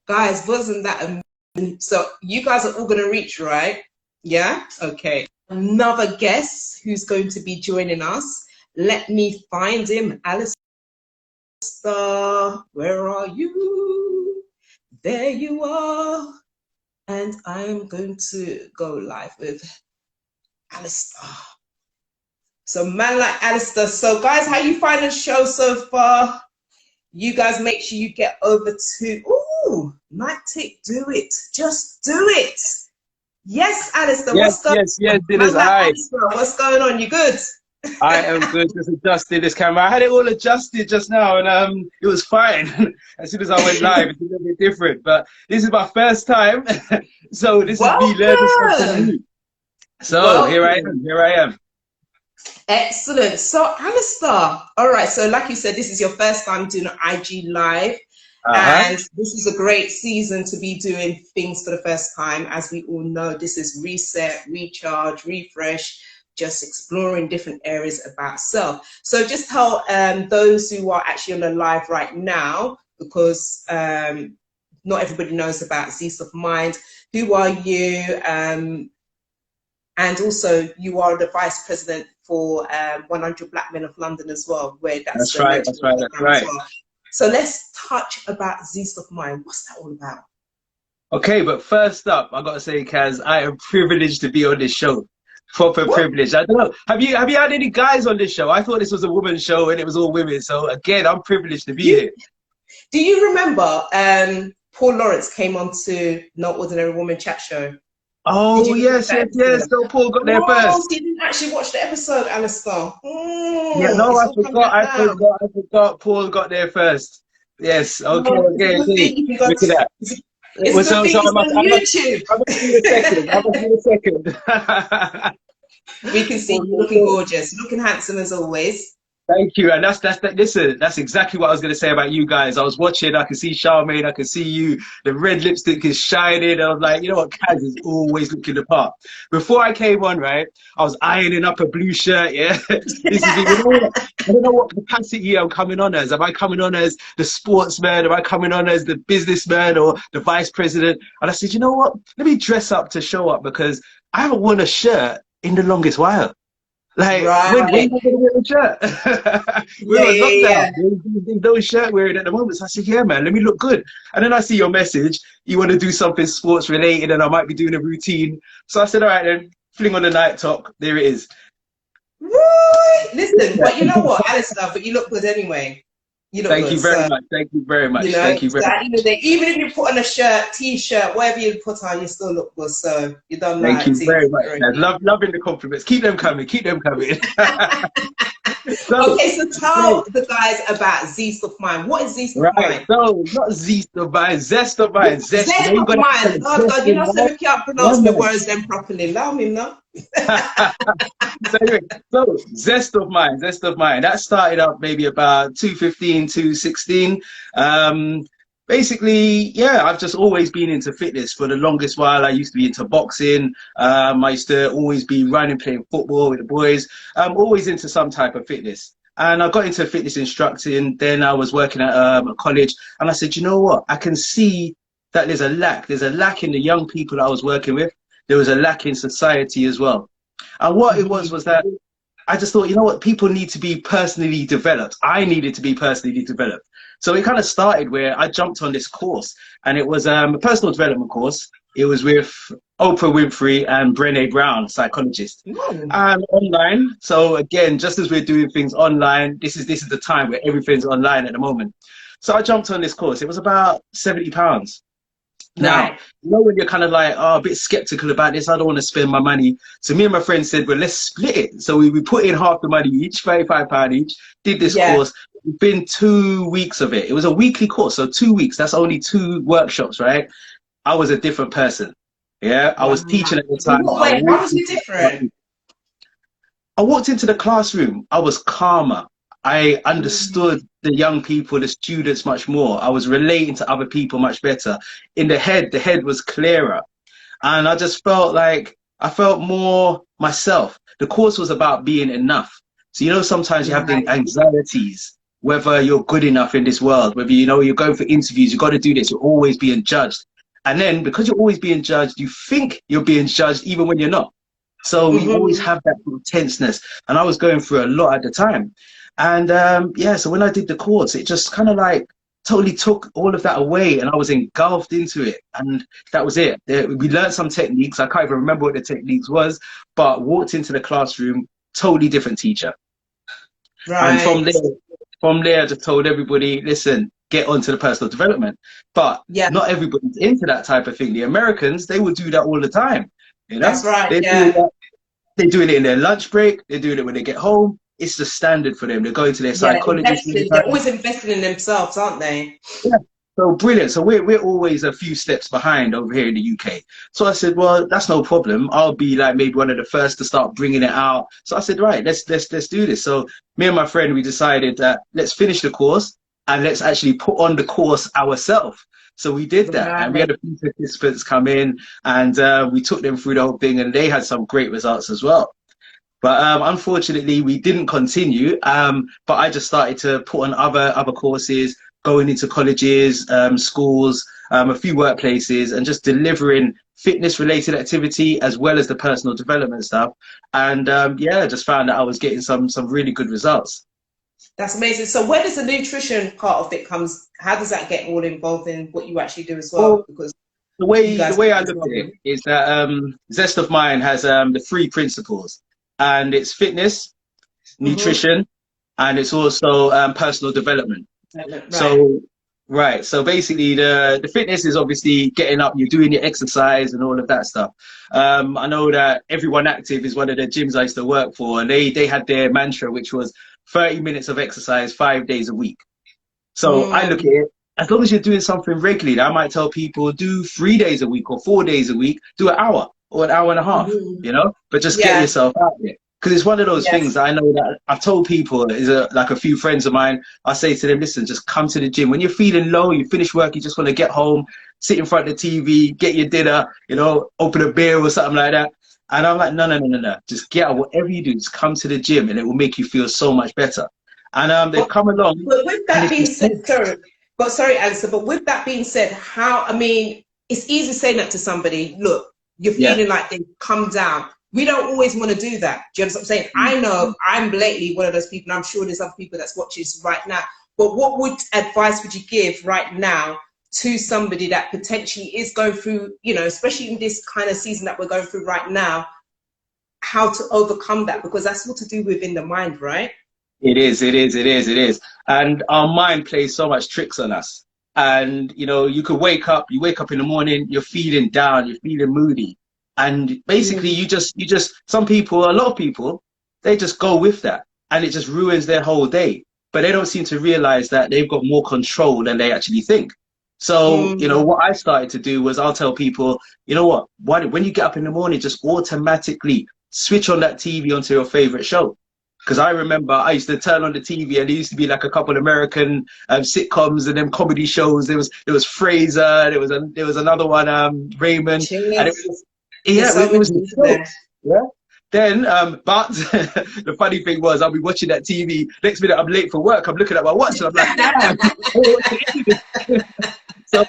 Guys, wasn't that amazing? So you guys are all going to reach, right? Yeah? Okay. Another guest who's going to be joining us. Let me find him. Alastair, where are you? There you are. And I'm going to go live with Alastair. So man like Alastair. So guys, how you find the show so far? You guys make sure you get over to, Night Tick, do it. Just do it. Yes, Alastair, what's going on? Yes, it is. Hi. What's going on? You good? I am good. Just adjusting this camera. I had it all adjusted just now, and it was fine. As soon as I went live, it's a little bit different. But this is my first time, so this is me learning something new. So here I am. Here I am. Excellent. So, Alastair, all right. So, like you said, this is your first time doing an IG live. And this is a great season to be doing things for the first time. As we all know, this is reset, recharge, refresh, just exploring different areas about self. So just tell those who are actually on the live right now, because not everybody knows about Zest of Mind. Who are you? And also, you are the Vice President for 100 Black Men of London as well, where that's right. That's right. That's right. Well. So let's touch about Zest of Mind. What's that all about? Okay, but first up, I gotta say, Kaz, I am privileged to be on this show. Proper privilege. I don't know. Have you had any guys on this show? I thought this was a woman's show and it was all women. So again, I'm privileged to be here. Do you remember Paul Lawrence came on to No Ordinary Woman chat show? Oh yes. So Paul got there first. You didn't actually watch the episode, Alastair. Yeah, no, I forgot. Paul got there first. Yes. Okay. Look at that. It's on YouTube. I must need a second. We can see you looking gorgeous, looking handsome as always. Thank you. And listen, that's exactly what I was going to say about you guys. I was watching, I could see Charmaine, I could see you. The red lipstick is shining. And I was like, you know what, Kaz is always looking the part. Before I came on, right, I was ironing up a blue shirt, yeah. I don't know what capacity I'm coming on as. Am I coming on as the sportsman? Am I coming on as the businessman or the vice president? And I said, you know what, let me dress up to show up, because I haven't worn a shirt in the longest while. Like, when are we going to get a shirt? We're on lockdown. There's no shirt wearing at the moment. So I said, yeah, man, let me look good. And then I see your message. You want to do something sports related, and I might be doing a routine. So I said, all right, then, fling on the night top. There it is. Woo! Listen, but you know what, Alastair, but you look good anyway. Thank you very much. Thank you very much. Thank you very much. Even if you put on a shirt, t-shirt, whatever you put on, you still look good. So you done that. Thank you very much. Loving the compliments. Keep them coming. Keep them coming. So tell the guys about Zest of Mind. What is Zest of Mind? So not Zest of Mind, Zest of Mind. Zest of Mind. Oh God, you know, so we can't pronounce the words then properly. Allow me, no? So Zest of Mind. That started up maybe about 2015, 2016. Basically, yeah, I've just always been into fitness for the longest while. I used to be into boxing. I used to always be running, playing football with the boys. I'm always into some type of fitness. And I got into fitness instructing. Then I was working at a college, and I said, you know what? I can see that there's a lack. There's a lack in the young people I was working with. There was a lack in society as well. And what it was that I just thought, you know what? People need to be personally developed. I needed to be personally developed. So it kind of started where I jumped on this course, and it was a personal development course. It was with Oprah Winfrey and Brené Brown, psychologist, and online. So again, just as we're doing things online, this is the time where everything's online at the moment. So I jumped on this course. It was about £70. Now, you know when you're kind of like, oh, a bit skeptical about this, I don't want to spend my money. So me and my friend said, well, let's split it. So we put in half the money each, £35 each, did this course. Within 2 weeks of it. It was a weekly course, so 2 weeks. That's only 2 workshops, right? I was a different person. Yeah, I was teaching at the time. Wait, how was it different? I walked into the classroom. I was calmer. I understood the young people, the students much more. I was relating to other people much better. In the head was clearer. And I just felt like I felt more myself. The course was about being enough. So, you know, sometimes you have the anxieties, whether you're good enough in this world, whether, you know, you're going for interviews, you've got to do this, you're always being judged. And then because you're always being judged, you think you're being judged even when you're not. So you always have that tenseness. And I was going through a lot at the time. And yeah, so when I did the course, it just kind of like totally took all of that away, and I was engulfed into it. And that was it. We learned some techniques. I can't even remember what the techniques was, but walked into the classroom, totally different teacher. And from there, I just told everybody, listen, get onto the personal development. But not everybody's into that type of thing. The Americans, they would do that all the time. You know? That's right. They do that. They're doing it in their lunch break. They're doing it when they get home. It's the standard for them. They're going to their psychologist. They're always investing in themselves, aren't they? Yeah. So brilliant. So we're always a few steps behind over here in the UK. So I said, well, that's no problem. I'll be like maybe one of the first to start bringing it out. So I said, right, let's do this. So me and my friend, we decided that let's finish the course and let's actually put on the course ourselves. So we did that, and we had a few participants come in, and we took them through the whole thing, and they had some great results as well. But unfortunately, we didn't continue. But I just started to put on other courses, going into colleges, schools, a few workplaces, and just delivering fitness-related activity as well as the personal development stuff. And yeah, just found that I was getting some really good results. That's amazing. So where does the nutrition part of it comes? How does that get all involved in what you actually do as well? Because the way I look at it is that Zest of Mind has the 3 principles, and it's fitness, nutrition, and it's also personal development. Right. So basically the fitness is obviously getting up, you're doing your exercise and all of that stuff. I know that Everyone Active is one of the gyms I used to work for, and they had their mantra, which was 30 minutes of exercise 5 days a week. So I look at it, as long as you're doing something regularly, I might tell people do 3 days a week or 4 days a week, do an hour or an hour and a half, you know, but just get yourself out there. Because it's one of those things that I know that I've told people, like a few friends of mine, I say to them, listen, just come to the gym. When you're feeling low, you finish work, you just want to get home, sit in front of the TV, get your dinner, you know, open a beer or something like that. And I'm like, no. Just get out, whatever you do, just come to the gym and it will make you feel so much better. And they've come along. But with that being said, sorry, Alistair, but with that being said, it's easy saying that to somebody, look, you're feeling like they've come down. We don't always want to do that. Do you understand what I'm saying? I know I'm blatantly one of those people, and I'm sure there's other people that's watching this right now. But what advice would you give right now to somebody that potentially is going through, you know, especially in this kind of season that we're going through right now, how to overcome that? Because that's what to do within the mind, right? It is. And our mind plays so much tricks on us. And, you know, you wake up in the morning, you're feeling down, you're feeling moody. And basically you just, a lot of people, they just go with that and it just ruins their whole day. But they don't seem to realize that they've got more control than they actually think. So, you know, what I started to do was I'll tell people, you know what, when you get up in the morning, just automatically switch on that TV onto your favorite show. Because I remember I used to turn on the TV and there used to be like a couple of American sitcoms and them comedy shows. There was Fraser, there was another one, Raymond. And it was yeah. Then, but the funny thing was, I'll be watching that TV. Next minute, I'm late for work. I'm looking at my watch, and I'm like, damn. So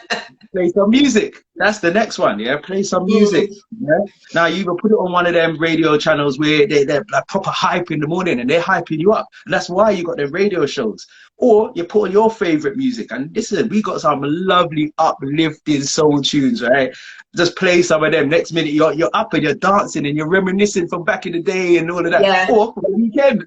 play some music. That's the next one. Yeah, play some music. Yeah. Now you will put it on one of them radio channels where they're like proper hype in the morning, and they're hyping you up. And that's why you got them radio shows. Or you put on your favorite music, and listen, we got some lovely uplifting soul tunes, right? Just play some of them. Next minute, you're up and you're dancing and you're reminiscing from back in the day and all of that. Yeah. Or for the weekend.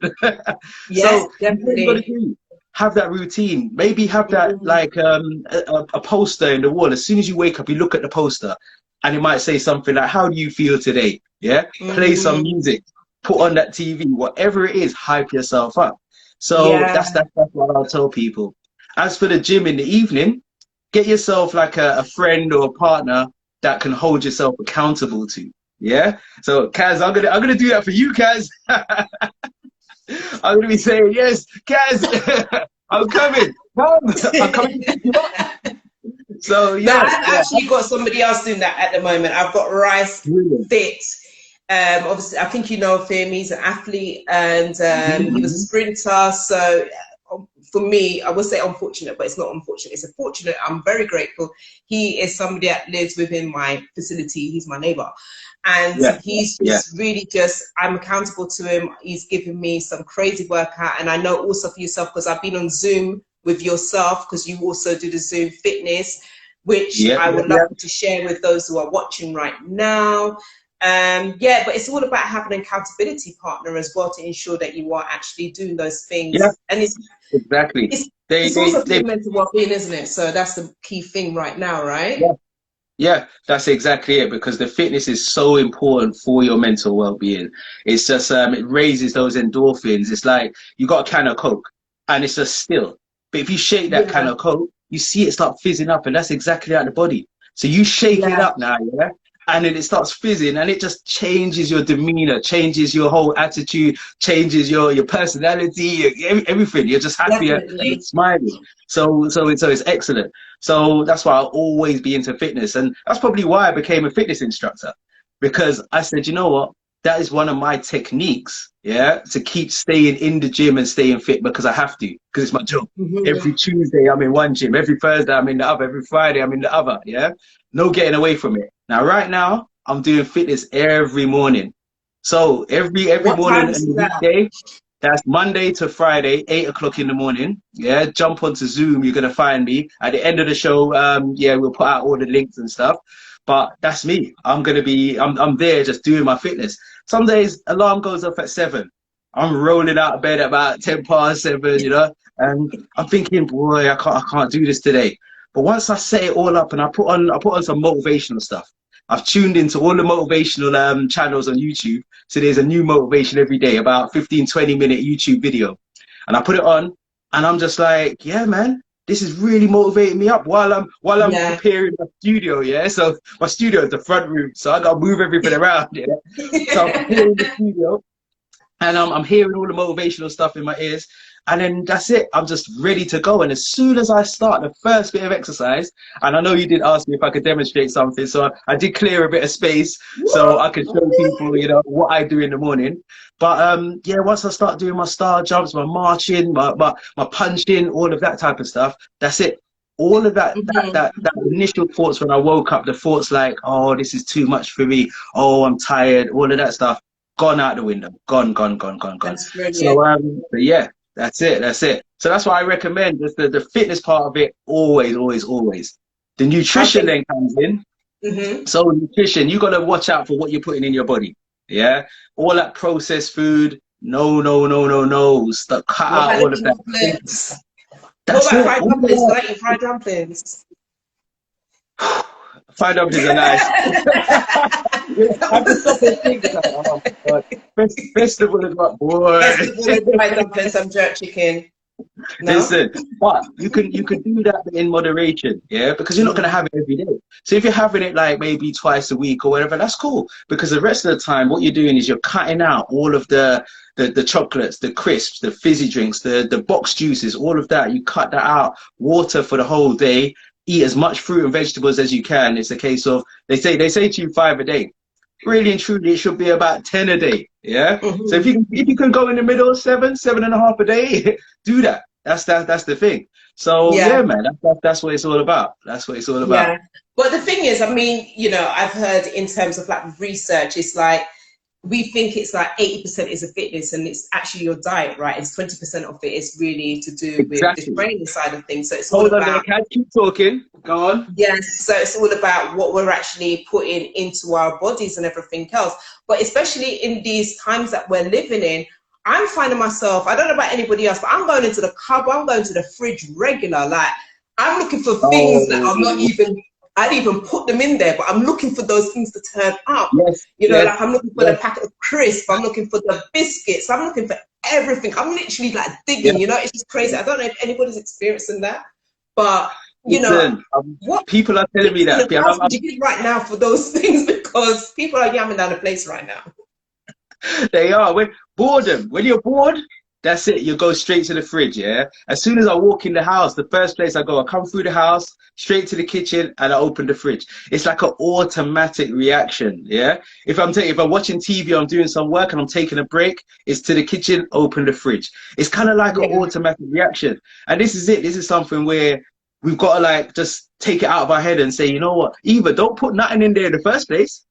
Yes, so definitely. Have that routine. Maybe have that like a poster in the wall. As soon as you wake up, you look at the poster, and it might say something like, "How do you feel today?" Yeah. Play some music. Put on that TV. Whatever it is, hype yourself up. So that's what I'll tell people. As for the gym in the evening, get yourself like a friend or a partner that can hold yourself accountable to. Yeah. So Kaz, I'm gonna do that for you, Kaz. I'm gonna be saying, yes, Kaz, I'm coming. I'm coming to pick you up. So yeah, I've actually got somebody else doing that at the moment. I've got Rice Fit. Obviously, I think you know of him. He's an athlete, and he was a sprinter. So for me, I would say unfortunate, but it's not unfortunate. It's unfortunate. I'm very grateful. He is somebody that lives within my facility. He's my neighbor. And he's just really I'm accountable to him. He's given me some crazy workout. And I know also for yourself, because I've been on Zoom with yourself, because you also do the Zoom fitness, which I would love to share with those who are watching right now. But it's all about having an accountability partner as well to ensure that you are actually doing those things. Yeah. And it's also mental well-being, isn't it? So that's the key thing right now, right? Yeah, that's exactly it, because the fitness is so important for your mental well-being. It's just it raises those endorphins. It's like you got a can of Coke and it's just still. But if you shake that can Yeah, of Coke, you see it start fizzing up, and that's exactly like the body. So you shake it yeah, up now, yeah, and then it starts fizzing, and it just changes your demeanor, changes your whole attitude, changes your personality, everything. You're just happier and you're definitely. smiling. So it's excellent. So that's why I'll always be into fitness. And that's probably why I became a fitness instructor, because I said, you know what? That is one of my techniques, yeah, to keep staying in the gym and staying fit, because I have to, because it's my job. Hmm. Every Tuesday I'm in one gym, every Thursday I'm in the other, every Friday I'm in the other, yeah. No getting away from it. Now, right now, I'm doing fitness every morning. So every What morning time and is the that? weekday, that's Monday to Friday, 8 o'clock in the morning. Yeah, jump onto Zoom. You're gonna find me at the end of the show. Yeah, we'll put out all the links and stuff. But that's me. I'm there just doing my fitness. Some days alarm goes off at 7. I'm rolling out of bed at about 10 past 7. And I'm thinking, boy, I can't do this today. But once I set it all up and I put on some motivational stuff. I've tuned into all the motivational channels on YouTube. So there's a new motivation every day, about 15, 20-minute YouTube video. And I put it on and I'm just like, yeah, man, this is really motivating me up while I'm Yeah. preparing my studio, yeah. So my studio is the front room, so I gotta move everything around, yeah. So I'm preparing the studio and I'm hearing all the motivational stuff in my ears, and then that's it. I'm just ready to go. And as soon as I start the first bit of exercise, and I know you did ask me if I could demonstrate something, so I did clear a bit of space so I could show people, what I do in the morning. But yeah, once I start doing my star jumps, my marching, my punching, all of that type of stuff, that's it. All of that, that Mhm. that that initial thoughts when I woke up, the thoughts like, oh, this is too much for me, oh, I'm tired, all of that stuff, gone out the window, gone. That's So brilliant. but yeah, that's it. So that's why I recommend just the fitness part of it, always. The I nutrition think. then comes in. Hmm. So nutrition, you got to watch out for what you're putting in your body. Yeah, all that processed food, no. Cut What out about all the of that. chocolates? What That's about it. fried All of dumplings? that. Do I eat fried dumplings? Fried dumplings are nice. Yeah, I have to stop and think about, oh my God. Festival is what, boy. Festival with fried dumplings, some jerk chicken. No? Listen, but you could do that in moderation, yeah, because you're not gonna Mhm. have it every day. So if you're having it like maybe twice a week or whatever, that's cool. Because the rest of the time, what you're doing is you're cutting out all of the chocolates, the crisps, the fizzy drinks, the box juices, all of that. You cut that out. Water for the whole day. Eat as much fruit and vegetables as you can. It's a case of they say to you 5 a day. Really and truly, it should be about 10 a day. Yeah. So if Mhm. you can go in the middle, 7.5 a day, do that. That's the thing. So Yeah. yeah, man, that's what it's all about. That's what it's all about. Yeah. But the thing is, I mean, I've heard in terms of like research, it's like we think it's like 80% is a fitness and it's actually your diet, right? It's 20% of it is really to do with the Exactly. training side of things. So it's all Hold on there, about, Kat. Keep talking. Go on. yes, so it's all about what we're actually putting into our bodies and everything else. But especially in these times that we're living in, I'm finding myself, I don't know about anybody else, but I'm going into the cupboard, I'm going to the fridge regular. Like, I'm looking for things that Oh, are not even, I didn't even put them in there, but I'm looking for those things to turn up. yes, Like I'm looking for the yes, packet of crisps, I'm looking for the biscuits, I'm looking for everything. I'm literally like yes. digging, it's just crazy. I don't know if anybody's experiencing that, but Listen, what people are telling me tips and that. advice would you give right now for those things? Because people are yamming down the place right now. They are. When boredom. When you're bored, that's it. You go straight to the fridge. Yeah. As soon as I walk in the house, the first place I go, I come through the house, straight to the kitchen, and I open the fridge. It's like an automatic reaction. Yeah. If I'm watching TV, I'm doing some work, and I'm taking a break, it's to the kitchen, open the fridge. It's kind of like an Yeah. automatic reaction. And this is it. This is something where we've got to like just take it out of our head and say, you know what? Either don't put nothing in there in the first place,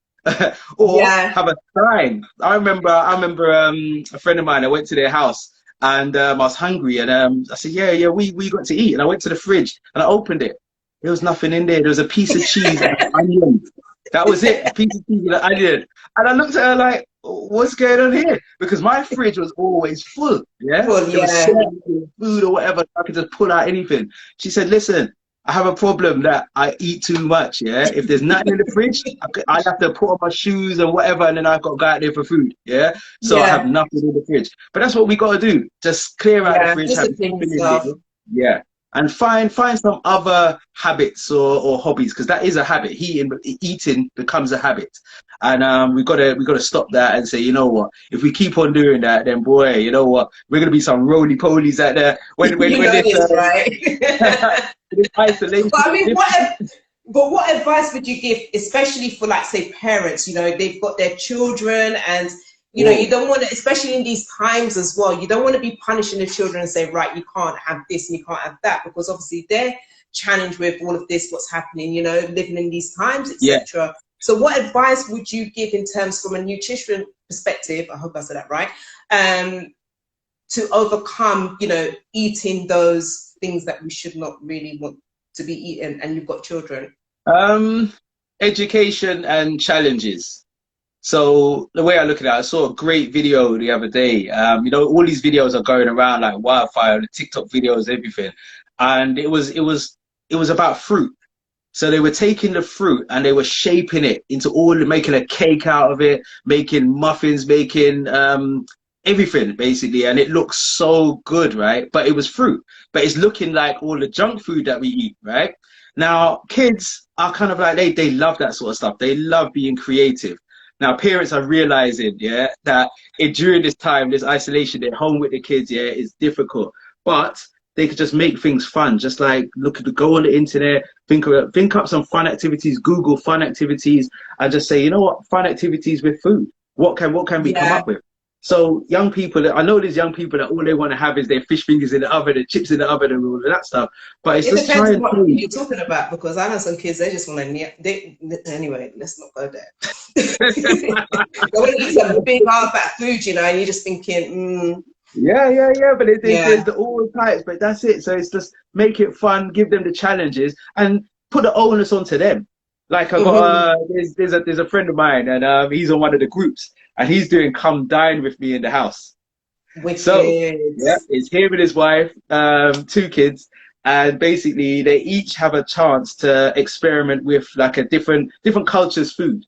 or Yeah. have a sign. I remember a friend of mine, I went to their house and I was hungry, and I said, yeah, we got to eat. And I went to the fridge and I opened it. There was nothing in there. There was a piece of cheese and an onion. That was it, a piece of cheese and an onion. And I looked at her like, what's going on here? Because my fridge was always full, yeah? Well, There was yeah. certain food or whatever, I could just pull out anything. She said, listen, I have a problem that I eat too much. Yeah, if there's nothing in the fridge, I have to put on my shoes and whatever, and then I've got to go out there for food. Yeah, so I have Yeah. nothing in the fridge. But that's what we got to do. Just clear out the Yeah. fridge, have Discipline something in yourself. there. Yeah, and find some other habits or hobbies, because that is a habit. Eating becomes a habit, and we gotta stop that and say, you know what? If we keep on doing that, then boy, you know what? We're gonna be some roly polies out there when You know this. this, right? This isolation. But I mean, what advice would you give, especially for, like, say, parents? You know, they've got their children, and you know, you don't want to, especially in these times as well, you don't want to be punishing the children and say, right, you can't have this and you can't have that, because obviously they're challenged with all of this, what's happening, you know, living in these times, etc. So what advice would you give in terms from a nutrition perspective, I hope I said that right, to overcome, you know, eating those things that we should not really want to be eaten, and you've got children? Education and challenges. So the way I look at it, I saw a great video the other day. You know, all these videos are going around like wildfire, the TikTok videos, everything, and it was about fruit. So they were taking the fruit and they were shaping it into making a cake out of it, making muffins, making everything basically, and it looks so good, right? But it was fruit, but it's looking like all the junk food that we eat, right? Now kids are kind of like, they love that sort of stuff. They love being creative. Now parents are realizing, yeah, that during this time, this isolation, they're home with the kids, yeah, it's difficult, but they could just make things fun. Just like go on the internet, think up some fun activities, Google fun activities, and just say, you know what, fun activities with food. What can we come up with? So young people, I know there's young people that all they want to have is their fish fingers in the oven, the chips in the oven, and all of that stuff. But it's just depends on what you're talking about, because I know some kids, they just want to, anyway, let's not go there. They want to eat some big hard fat food, you know, and you're just thinking, Yeah, but there's the all types, but that's it. So it's just make it fun, give them the challenges, and put the onus onto them. Like I got there's a friend of mine, and he's on one of the groups, and he's doing come dine with me in the house. Wicked. So yeah, it's him and his wife, 2 kids, and basically they each have a chance to experiment with like a different culture's food.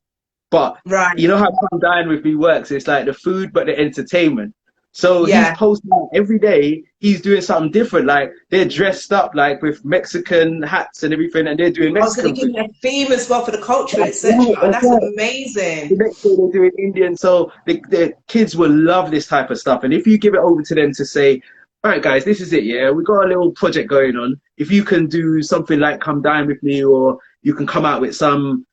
But you know how come dine with me works? It's like the food, but the entertainment. So he's posting every day. He's doing something different. Like they're dressed up like with Mexican hats and everything, and they're doing Mexican food. A theme as well for the culture, etc. That's amazing. The next day they're doing Indian. So the kids will love this type of stuff. And if you give it over to them to say, all right, guys, this is it. Yeah, we got a little project going on. If you can do something like come dine with me, or you can come out with some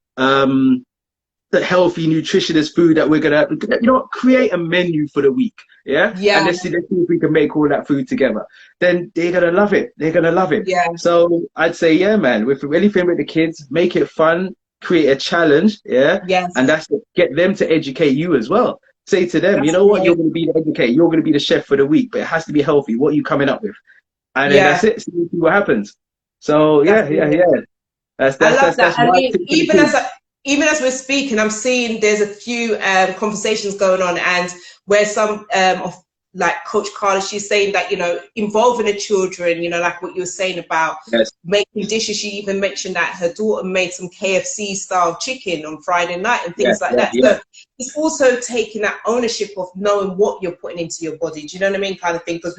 the healthy, nutritious food that we're gonna, you know, create a menu for the week. Yeah. And let's see if we can make all that food together. Then they're gonna love it. They're gonna love it. Yeah. So I'd say, yeah, man, with anything with the kids, make it fun, create a challenge. Yeah. Yes. And that's to get them to educate you as well. Say to them, you know what, you're gonna be the educator, you're gonna be the chef for the week, but it has to be healthy. What are you coming up with? And then that's it. See what happens. So yeah. That's I mean, even as we're speaking, I'm seeing there's a few conversations going on, and where some of, like Coach Carla, she's saying that, you know, involving the children, you know, like what you were saying about making dishes. She even mentioned that her daughter made some KFC style chicken on Friday night and things like that. So it's also taking that ownership of knowing what you're putting into your body. Do you know what I mean? Kind of thing. Because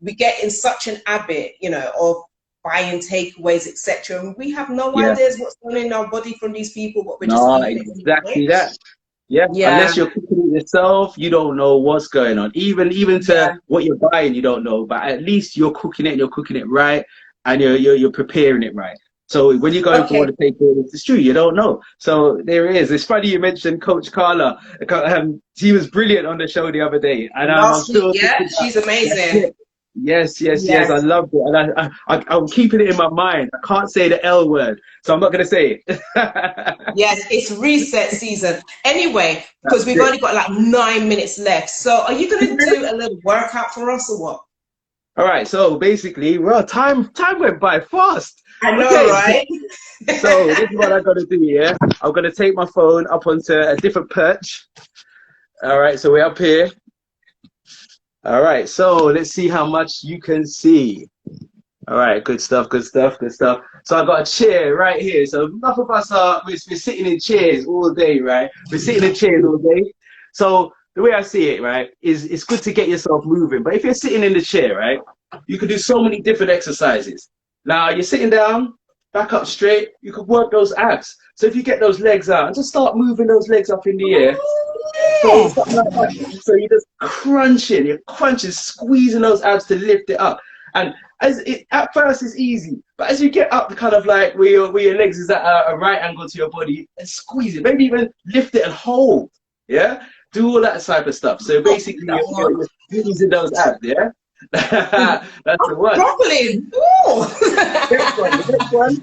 we get in such an habit, you know, of buying takeaways, etc., and we have no ideas what's going on in our body from these people. What we're just eating. Exactly that. Yeah. Unless you're cooking it yourself, you don't know what's going on. Even to what you're buying, you don't know. But at least you're cooking it, and you're cooking it right, and you're preparing it right. So when you're going for the takeaway, it's true, you don't know. So there it is. It's funny you mentioned Coach Carla. She was brilliant on the show the other day, and I'm still she's amazing. Yes, I loved it, and I'm keeping it in my mind. I can't say the L word, so I'm not going to say it. Yes, it's reset season. Anyway, because we've only got like 9 minutes left. So are you going to do a little workout for us or what? All right, so basically, well, time went by fast. I know, right? So this is what I'm going to do, yeah? I'm going to take my phone up onto a different perch. All right, so we're up here. All right, so let's see how much you can see. All right, good stuff, good stuff, good stuff. So I got a chair right here. So enough of us we're sitting in chairs all day, right? We're sitting in chairs all day. So the way I see it, right, is it's good to get yourself moving. But if you're sitting in the chair, right, you can do so many different exercises. Now you're sitting down, back up straight. You could work those abs. So if you get those legs out and just start moving those legs up in the air. So, something like that. So you're just you're crunching, squeezing those abs to lift it up. And at first it's easy, but as you get up kind of like where your legs is at a right angle to your body, and squeeze it, maybe even lift it and hold, yeah? Do all that type of stuff. So basically you're using those abs, yeah? That's the one. Struggling. The next one.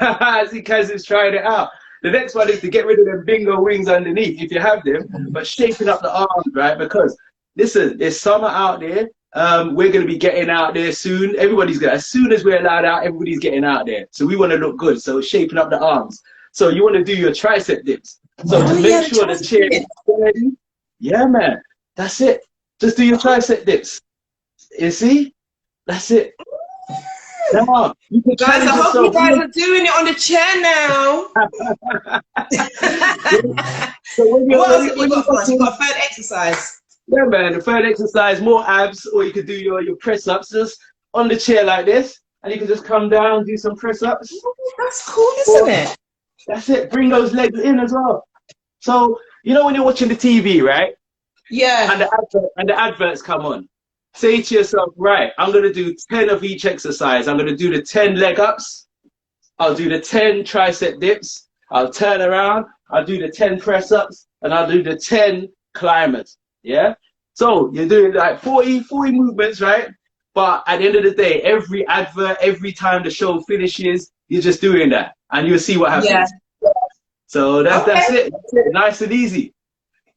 I see Kaz is trying it out. The next one is to get rid of them bingo wings underneath, if you have them, but shaping up the arms, right? Because, listen, there's summer out there. We're going to be getting out there soon. Everybody's going to, as soon as we're allowed out, everybody's getting out there. So we want to look good. So shaping up the arms. So you want to do your tricep dips. So to make sure the chair is ready. Yeah, man. That's it. Just do your tricep dips. You see? That's it. Now, you can guys, I hope you guys are doing it on the chair now. So when what else have you got for us? You got a third exercise. Yeah, man. The third exercise, more abs, or you could do your press ups just on the chair like this, and you can just come down, do some press ups. That's cool, isn't it? That's it. Bring those legs in as well. So you know when you're watching the TV, right? Yeah. And the adverts come on. Say to yourself, right, I'm going to do 10 of each exercise. I'm going to do the 10 leg ups. I'll do the 10 tricep dips. I'll turn around. I'll do the 10 press ups. And I'll do the 10 climbers. Yeah? So you're doing like 40 movements, right? But at the end of the day, every advert, every time the show finishes, you're just doing that. And you'll see what happens. Yeah. So that's it. That's it. Nice and easy.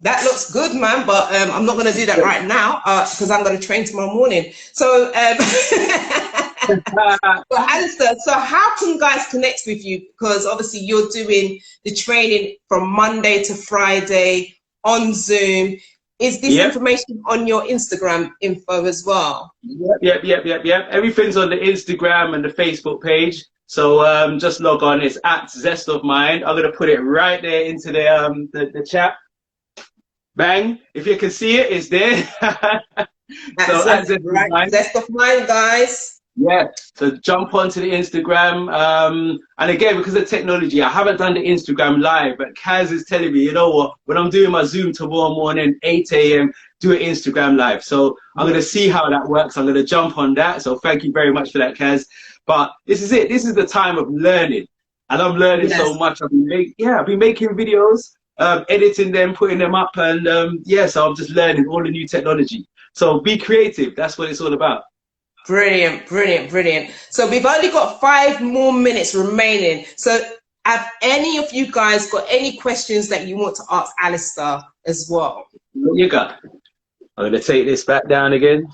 That looks good, man, but I'm not going to do that right now because I'm going to train tomorrow morning. So, but Alastair, so how can guys connect with you? Because obviously you're doing the training from Monday to Friday on Zoom. Is this information on your Instagram info as well? Yep. Everything's on the Instagram and the Facebook page. So just log on. It's at Zest of Mind. I'm going to put it right there into the chat. Bang! If you can see it, it's there. So Zest of Mind, guys. Yeah. So jump onto the Instagram. And again, because of technology, I haven't done the Instagram live, but Kaz is telling me, you know what? When I'm doing my Zoom tomorrow morning, 8 a.m., do an Instagram live. So I'm going to see how that works. I'm going to jump on that. So thank you very much for that, Kaz. But this is it. This is the time of learning, and I'm learning so much. I've been making videos. Editing them, putting them up, and so I'm just learning all the new technology. So be creative. That's what it's all about. Brilliant. So we've only got 5 more minutes remaining. So have any of you guys got any questions that you want to ask Alastair as well? What you got? I'm going to take this back down again.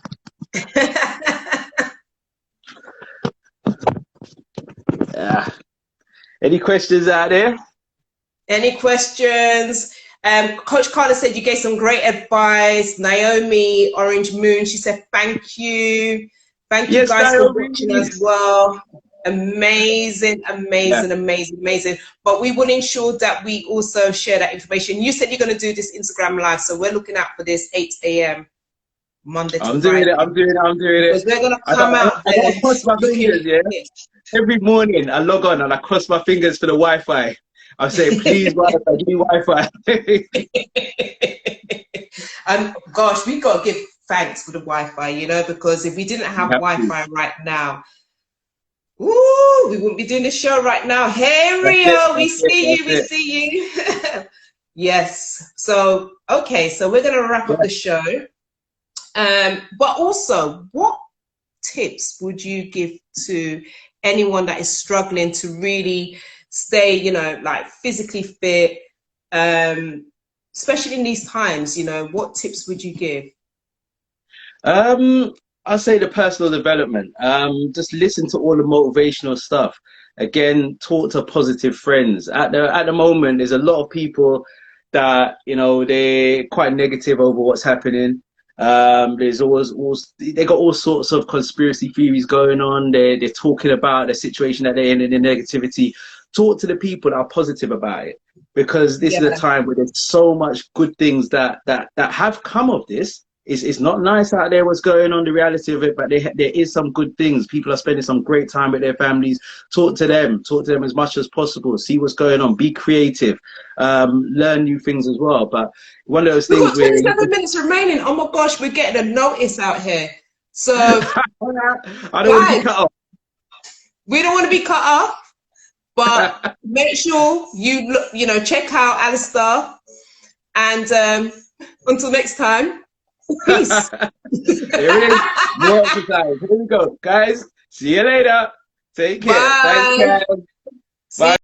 Any questions out there? Any questions? Coach Carla said you gave some great advice. Naomi Orange Moon, she said thank you. Thank you guys for watching as well. Amazing. But we will ensure that we also share that information. You said you're going to do this Instagram live, so we're looking out for this 8 a.m. Monday to Friday. I'm doing it. Because we're going to come out there. I cross my fingers, Every morning I log on and I cross my fingers for the Wi-Fi. I say, please, Wi-Fi, give me Wi-Fi. And gosh, we got to give thanks for the Wi-Fi, you know, because if we didn't have Wi-Fi right now, ooh, we wouldn't be doing the show right now. Hey, Rio, we see you. Yes. So, okay, so we're going to wrap up the show. But also, what tips would you give to anyone that is struggling to really stay, you know, like physically fit, especially in these times, you know, what tips would you give? I'll say the personal development. Just listen to all the motivational stuff. Again, talk to positive friends. At the moment, there's a lot of people that, you know, they're quite negative over what's happening. There's always they got all sorts of conspiracy theories going on. They're talking about the situation that they're in and the negativity. Talk to the people that are positive about it, because this is a time where there's so much good things that have come of this. It's not nice out there what's going on, the reality of it, but there is some good things. People are spending some great time with their families. Talk to them as much as possible. See what's going on. Be creative. Learn new things as well. But one of those We've things got where 27 minutes remaining. Oh my gosh, we're getting a notice out here. So I don't want to be cut off. We don't want to be cut off, but make sure you look, check out Alastair. And until next time, peace. There it is. More exercise. Here we go, guys. See you later. Take care. Bye. Thanks, guys. Bye.